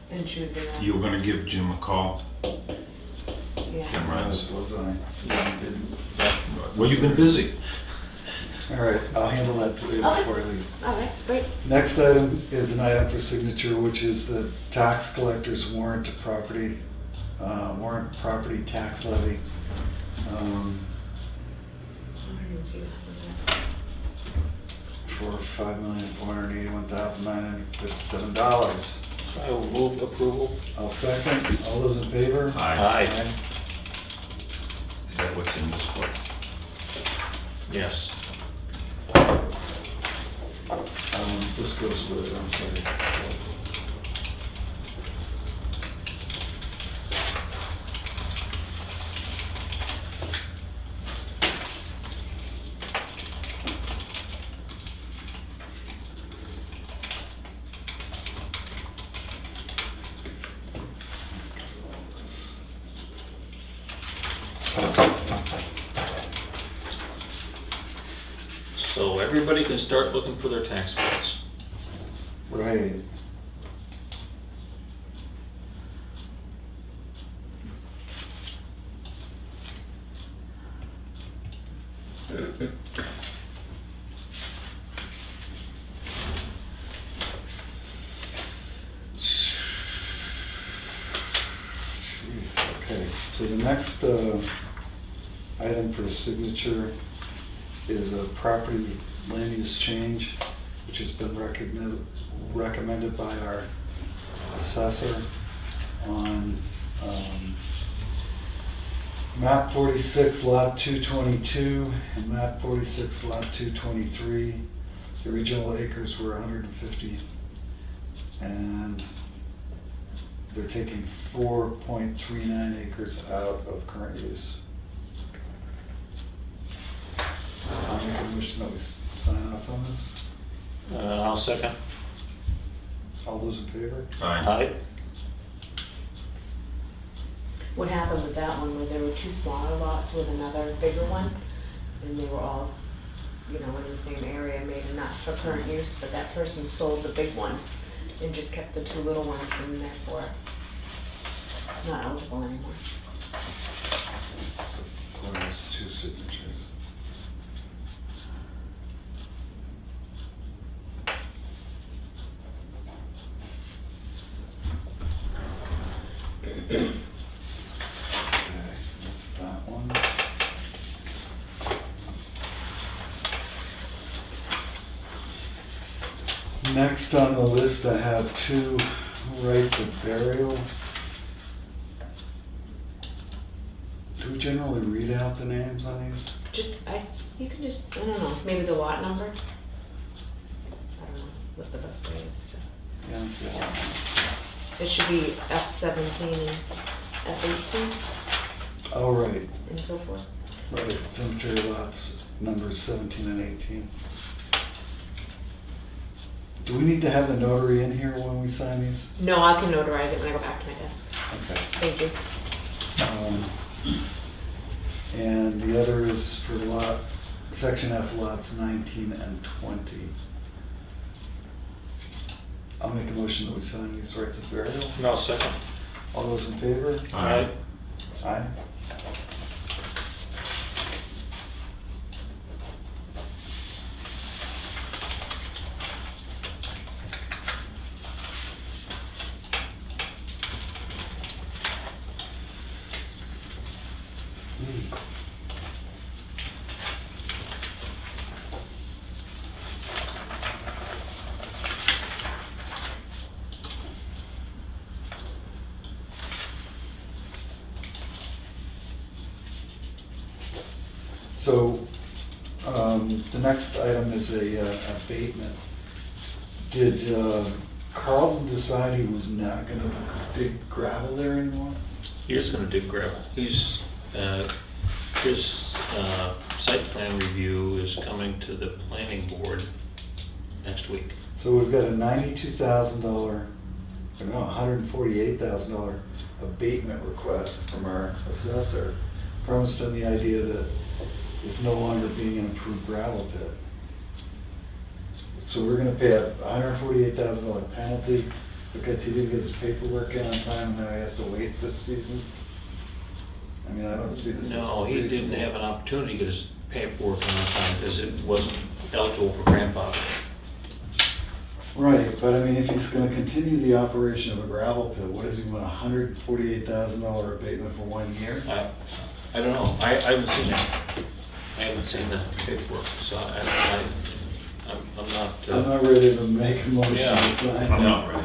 And choosing a, You were gonna give Jim a call? yeah. Jim Ryan's. Was I? Yeah, didn't. Well, you've been busy. All right, I'll handle that today Okay. before I leave. All right, great. Next item is an item for signature, which is the tax collector's warrant to warrant property tax levy. I didn't see that. For $5,481,957. So I will move approval. I'll second. All those in favor? Aye. Is that what's in this book? Yes. This goes with it, I'm sorry. So everybody can start looking for their tax bills. Right. Jeez, okay. So the next item for signature is a property land use change, which has been recommended by our assessor on map 46 lot 222 and map 46 lot 223. The original acres were 150, and they're taking 4.39 acres out of current use. I'll make a motion that we sign off on this. I'll second. All those in favor? Aye. What happened with that one, where there were 2 smaller lots with another bigger one, and they were all, you know, in the same area, made enough for current use, but that person sold the big one and just kept the 2 little ones, and therefore not eligible anymore. Requires 2 signatures. Okay, that's that one. Next on the list, I have 2 rights of burial. Do we generally read out the names on these? You can just, I don't know, maybe the lot number? I don't know what the best way is to. Yeah, let's see. It should be F17 and F18 Oh, right, and so forth. right, cemetery lots, numbers 17 and 18. Do we need to have the notary in here when we sign these? No, I can notarize it when I go back to my desk. Okay. Thank you. And the other is for section F lots 19 and 20. I'll make a motion that we sign these rights of burial. No, second. All those in favor? Aye. Aye. So, the next item is a abatement. Did Carlton decide he was not gonna dig gravel there anymore? He is gonna dig gravel. His site plan review is coming to the planning board next week. So we've got a $92,000, no, $148,000 abatement request from our assessor, premised on the idea that it's no longer being an approved gravel pit. So we're gonna pay a $148,000 penalty because he didn't get his paperwork in on time and now he has to wait this season? I mean, I don't see this as No, he didn't reasonable. have an opportunity to get his paperwork on time because it wasn't eligible for grandfather. Right, but I mean, if he's gonna continue the operation of a gravel pit, what does he want, $148,000 abatement for 1 year? I don't know. I haven't seen that. I haven't seen the paperwork, so I'm not. I'm not ready to make a motion Yeah, to sign. I'm not ready.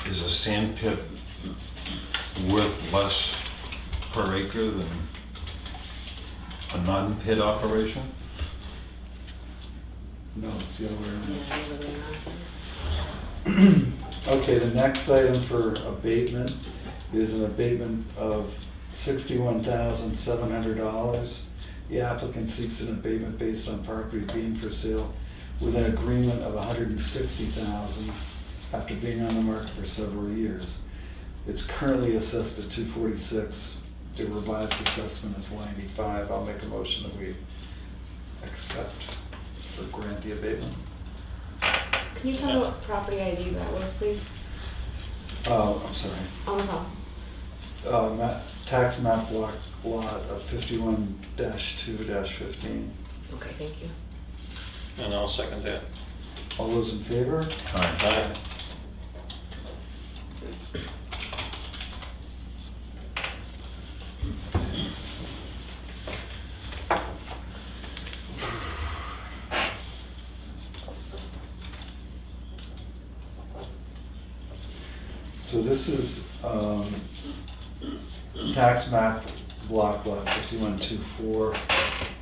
Is a sand pit worth less per acre than a non-pit operation? No, it's the other way around. Yeah, they really are. Okay, the next item for abatement is an abatement of $61,700. The applicant seeks an abatement based on property being for sale with an agreement of $160,000 after being on the market for several years. It's currently assessed at $246. The revised assessment is $185. I'll make a motion that we accept or grant the abatement. Can you tell me what property ID that was, please? Oh, I'm sorry. On the call. Tax map block lot of 51-2-15. Okay, thank you. And I'll second that. All those in favor? Aye. So this is tax map block lot 51-24.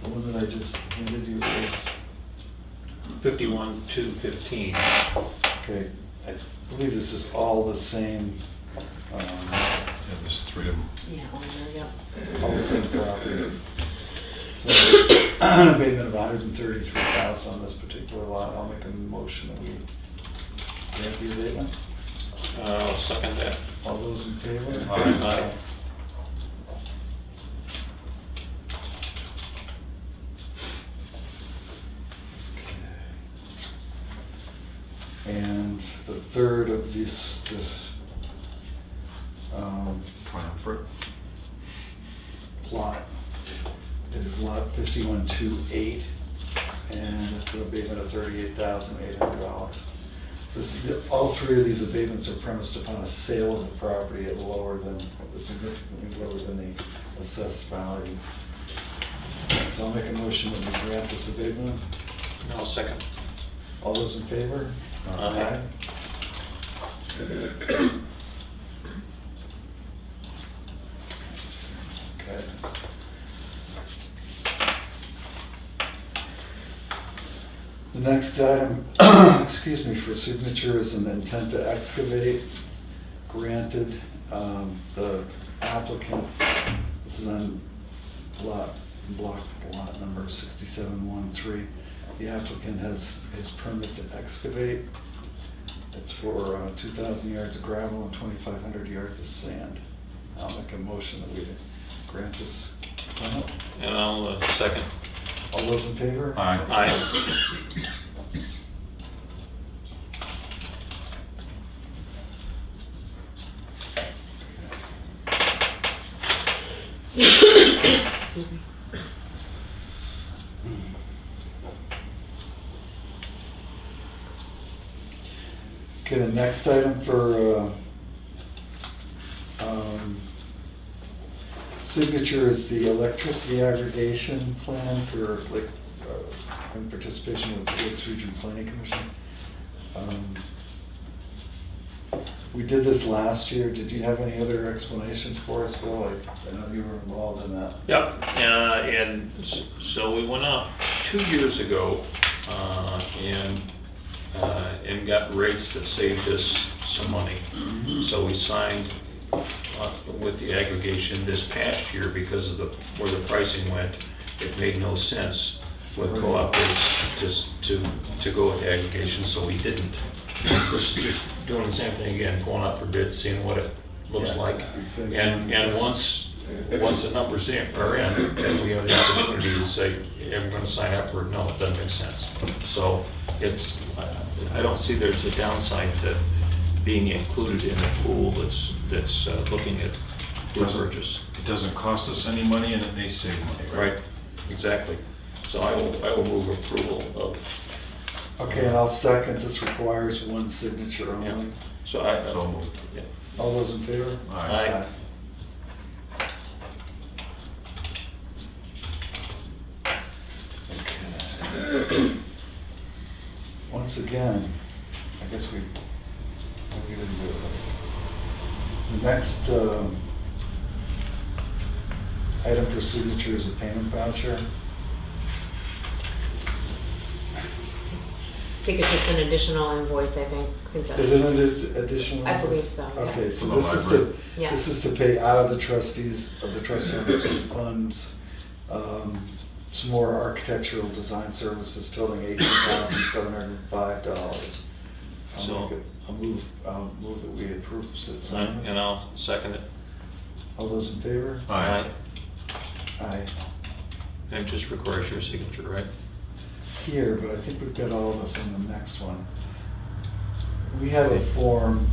The one that I just handed you is, 51-215. okay, I believe this is all the same, Yeah, there's three of them. Yeah, on there, yeah. all the same property. So an abatement of $133,000 on this particular lot. I'll make a motion that we grant the abatement. I'll second that. All those in favor? Aye. And the third of this Triumvirate. plot is lot 51-28, and it's an abatement of $38,800. All three of these abatements are premised upon a sale of the property at significantly lower than the assessed value. So I'll make a motion that we grant this abatement. I'll second. All those in favor? Aye. Okay. The next item, excuse me, for signature is an intent to excavate granted. The applicant, this is on block number 6713. The applicant has his permit to excavate. It's for 2,000 yards of gravel and 2,500 yards of sand. I'll make a motion that we grant this permit. And I'll second. All those in favor? Aye. Aye. Excuse me. Okay, the next item for signature is the electricity aggregation plan for, like, in participation with the Lakes Region Planning Commission. We did this last year. Did you have any other explanations for us, Bill? I know you were involved in that. Yep, so we went out 2 years ago, and got rates that saved us some money. So we signed with the aggregation this past year because of where the pricing went. It made no sense with co-op rates to go with the aggregation, so we didn't. This is just doing the same thing again, going out for bid, seeing what it looks Yeah. like. And once the numbers are in, then we have the opportunity to say, yeah, we're gonna sign up, or no, it doesn't make sense. So I don't see there's a downside to being included in a pool that's looking at the purchase. It doesn't cost us any money and it may save money, right? Right, exactly. So I will move approval of, Okay, and I'll second. This requires one signature only. Yeah. so I, So moved. yeah. All those in favor? Aye. Okay. Once again, I guess we didn't do it. The next item for signature is a payment voucher. I think it's just an additional invoice, I think. That's- Isn't it additional? I believe so, yeah. Okay, so From the this is library. Yeah. this is to pay out of the trustees, of the trust funds, some more architectural design services totaling $18,705. So- I'll move that we approve the sign. And I'll second it. All those in favor? Aye. Aye. And just requires your signature, right? Here, but I think we've got all of us on the next one. We have a form,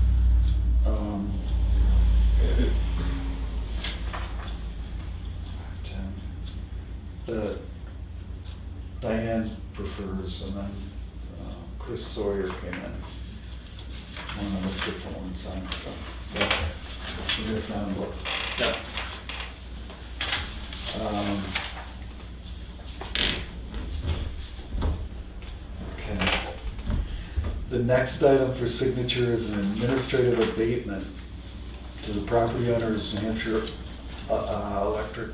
that Diane prefers, and then Chris Sawyer came in. One of the different ones on, so. Yeah. We're gonna sign both. Yeah. Okay. The next item for signature is an administrative abatement to the property owner's New Hampshire Electric,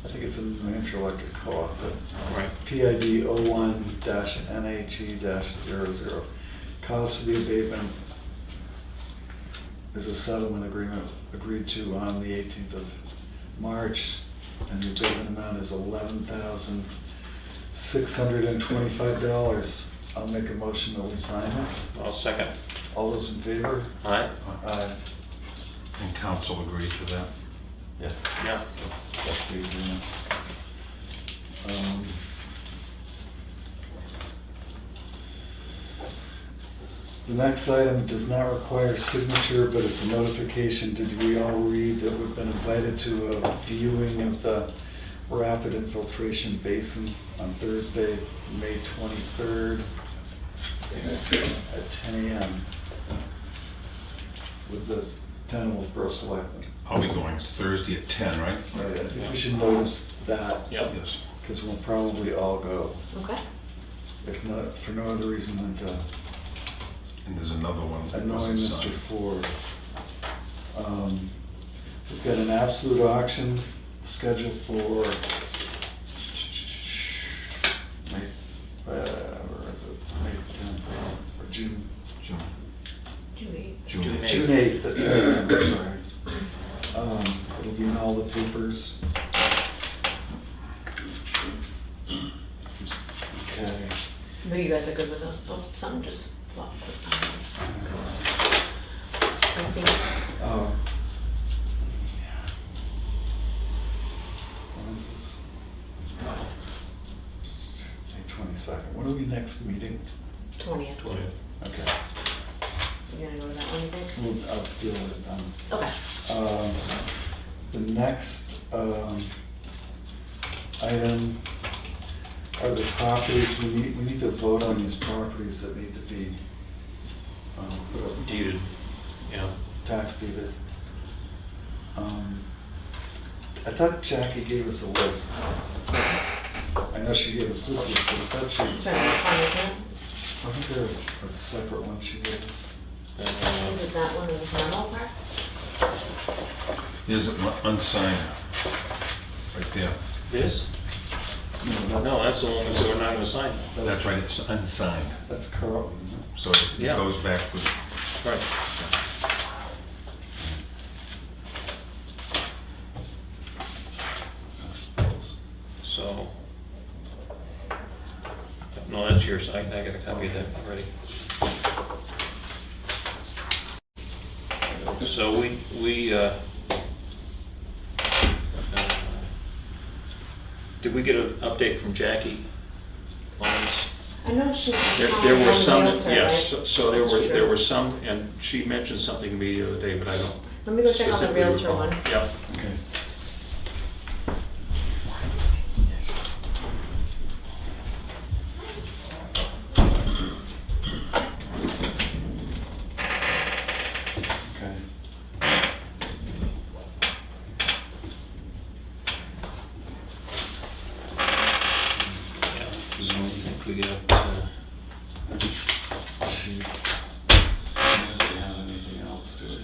I think it's a New Hampshire Electric Co-op, but Right. PID 01-NHE-00. Cause for the abatement is a settlement agreement agreed to on the 18th of March, and the abatement amount is $11,625. I'll make a motion that we sign this. I'll second. All those in favor? Aye? Aye. And council agreed to that? Yeah, Yeah. that's the agreement. The next item does not require signature, but it's a notification. Did we all read that we've been invited to a viewing of the rapid infiltration basin on Thursday, May 23rd at 10 a.m. with the Hillsborough Selectmen. I'll be going, it's Thursday at 10, right? Right, I think we should notice that, Yep. Yes. because we'll probably all go, Okay. if not for no other reason than to And there's another one. that annoy wasn't Mr. signed. Ford. We've got an absolute auction scheduled for May, where is it, May 10th, or June June. Judy. June. June 8th at 10 a.m., I'm sorry. It'll be in all the papers. Okay. No, you guys are good with those, both, some just flop. I think, Um, When is this? May 22nd. When are we next meeting? 20th. 20th. Okay. You gonna go to that one, you think? I'll deal with it then. Okay. The next item are the properties. We need to vote on these properties that need to be put up, Deeded. Yeah. tax deeded. I thought Jackie gave us a list. I know she gave us this list, but I thought she, I'm trying to find it. wasn't there a separate one she gave us? Is it that one in the memo part? Is it unsigned? Right there. This? No, that's the one that we're not gonna sign. That's right, it's unsigned. That's Carl. So it Yeah. goes back with, Right. So, no, that's yours, I got a copy of that already. So did we get an update from Jackie on this? I know she. There were some, Realtor, yes, right? so That's true. there were some, and she mentioned something to me the other day, but I don't Let me go check out the specifically Realtor recall. one. Yep. Okay. Okay. Yeah, so I think we got, She doesn't have anything else to it.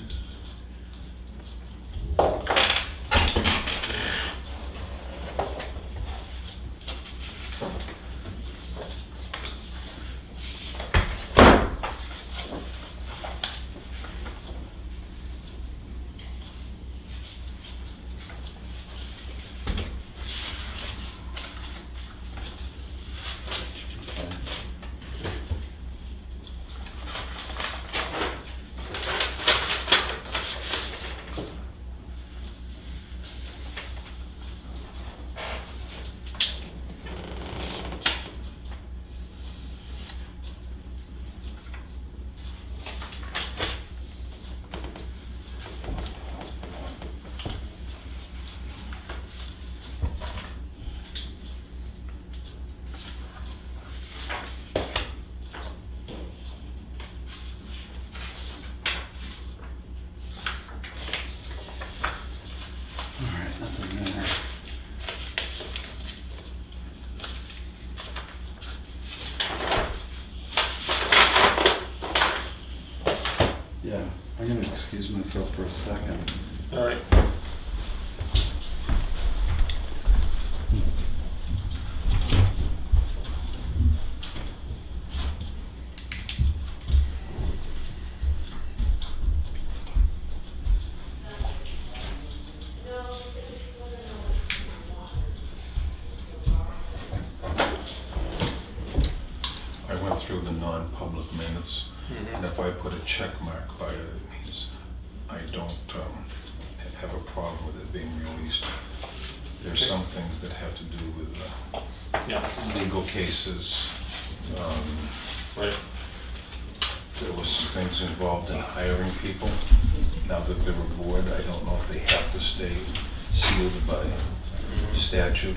All right, nothing there. Yeah, I'm gonna excuse myself for a second. all right. I went through the non-public minutes, Mhm. and if I put a check mark by it, it means I don't have a problem with it being released. There's Okay. some things that have to do with Yeah, legal cases. right. There was some things involved in hiring people. Now that they're aboard, I don't know if they have to stay sealed by statute.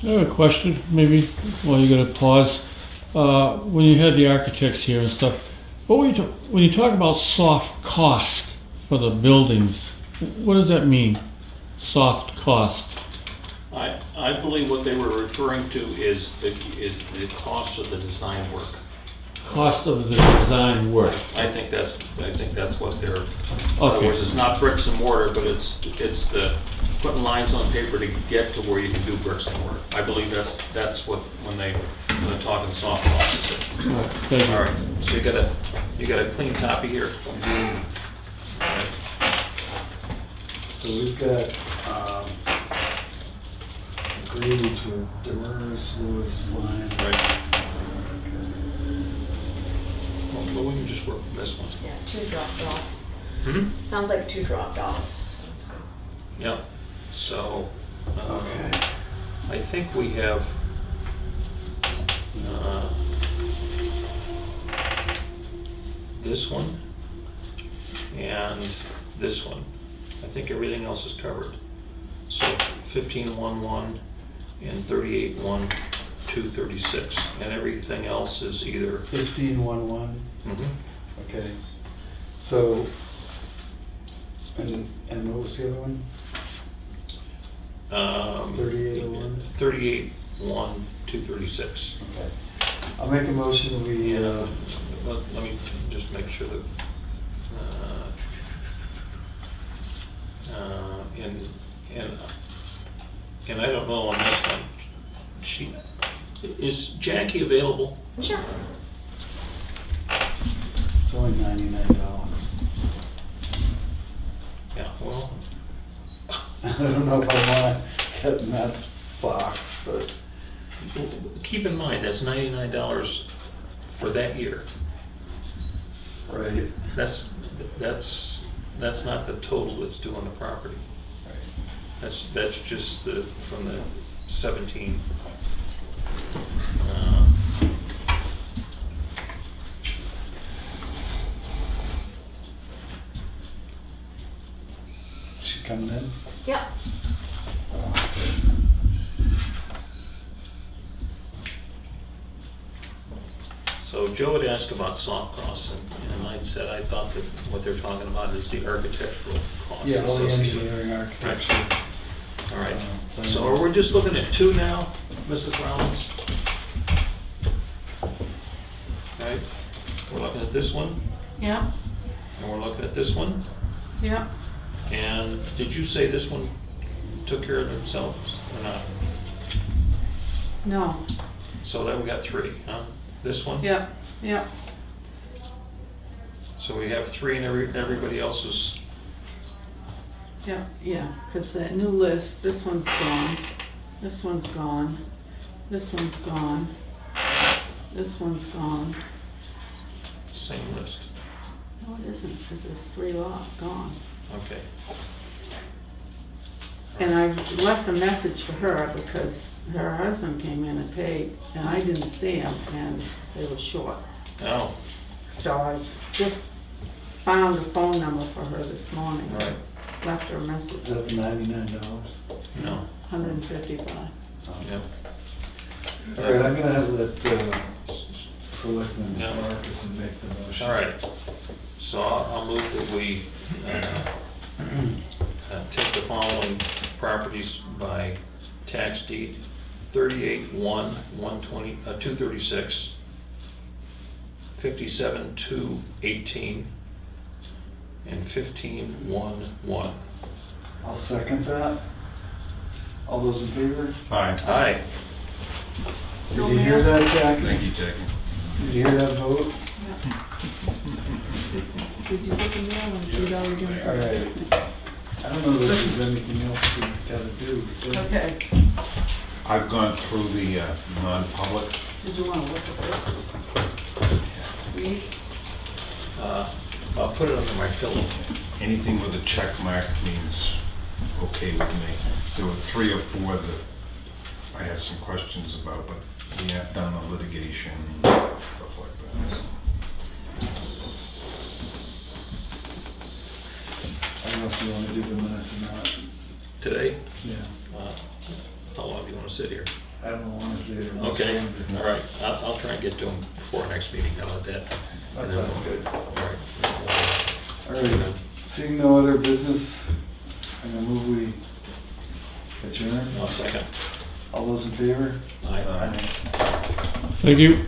I have a question, maybe, while you got to pause. When you had the architects here and stuff, when you talk about soft cost for the buildings, what does that mean? Soft cost? I believe what they were referring to is the cost of the design work. Cost of the design work. I think that's what they're, in other Okay. words, it's not bricks and mortar, but it's the putting lines on paper to get to where you can do bricks and mortar. I believe that's what, when they're talking soft costs. All right, thank you. All right, so you got a clean copy here. So we've got agreements with Demers, Lewis, Line. Right. Okay. Well, we can just work from this one. Yeah, 2 dropped off. Hmm? Sounds like 2 dropped off, so let's go. Yep, so, Okay. I think we have, this one and this one. I think everything else is covered. So 15-1-1 and 38-1, 236, and everything else is either, 15-1-1, mhm. okay. So, and what was the other one? 38-01? 38-1, 236. Okay. I'll make a motion, we, Let me just make sure that, and I don't know on this one, is Jackie available? Sure. it's only $99. Yeah, well, I don't know if I want to get in that box, but keep in mind, that's $99 for that year. right. That's not the total that's due on the property. That's just from the 17. She coming in? Yep. So Joe had asked about soft costs, and I said I thought that what they're talking about is the architectural costs. Yeah, all the associated. engineering, architecture. All right, plan. so we're just looking at 2 now, Mrs. Rollins? All right, we're looking at this one, Yeah, and we're looking at this one, yeah. and did you say this one took care of themselves or not? No, So then we got 3, huh? This one? yeah, yeah. So we have 3 and everybody else is, Yeah, yeah, because that new list, this one's gone, this one's gone, this one's gone, this one's gone. same list. No, it isn't, because there's 3 gone. Okay. And I left a message for her because her husband came in and paid, and I didn't see him, and they were short. Oh, So I just found a phone number for her this morning. all right, Left her a message, Is that the $99? no, 155. yeah. All right, I'm gonna have that Selectman Yeah. Marcus make the motion. All right, so I'll move that we take the following properties by tax deed: 38-1, 236, 57-2, 18, and 15-1-1. I'll second that. All those in favor? Aye. Aye. Did you hear that, Jackie? Thank you, Jackie. Did you hear that vote? Did you look in there when she'd already done it? All right. I don't know if there's anything else we gotta do, so. Okay, I've gone through the non-public. did you want to look at this? Read? I'll put it under my pillow. Anything with a check mark means okay with me. There were 3 or 4 that I had some questions about, but we have done the litigation, stuff like that. I don't know if you wanna do the minutes or not. Today, Yeah. how long do you want to sit here? I don't wanna say it. Okay, all right, I'll try and get to them before our next meeting, how about that? That sounds good. All right. All right, seeing no other business, I'm gonna move we adjourn. I'll second. All those in favor? Aye. Aye. Thank you.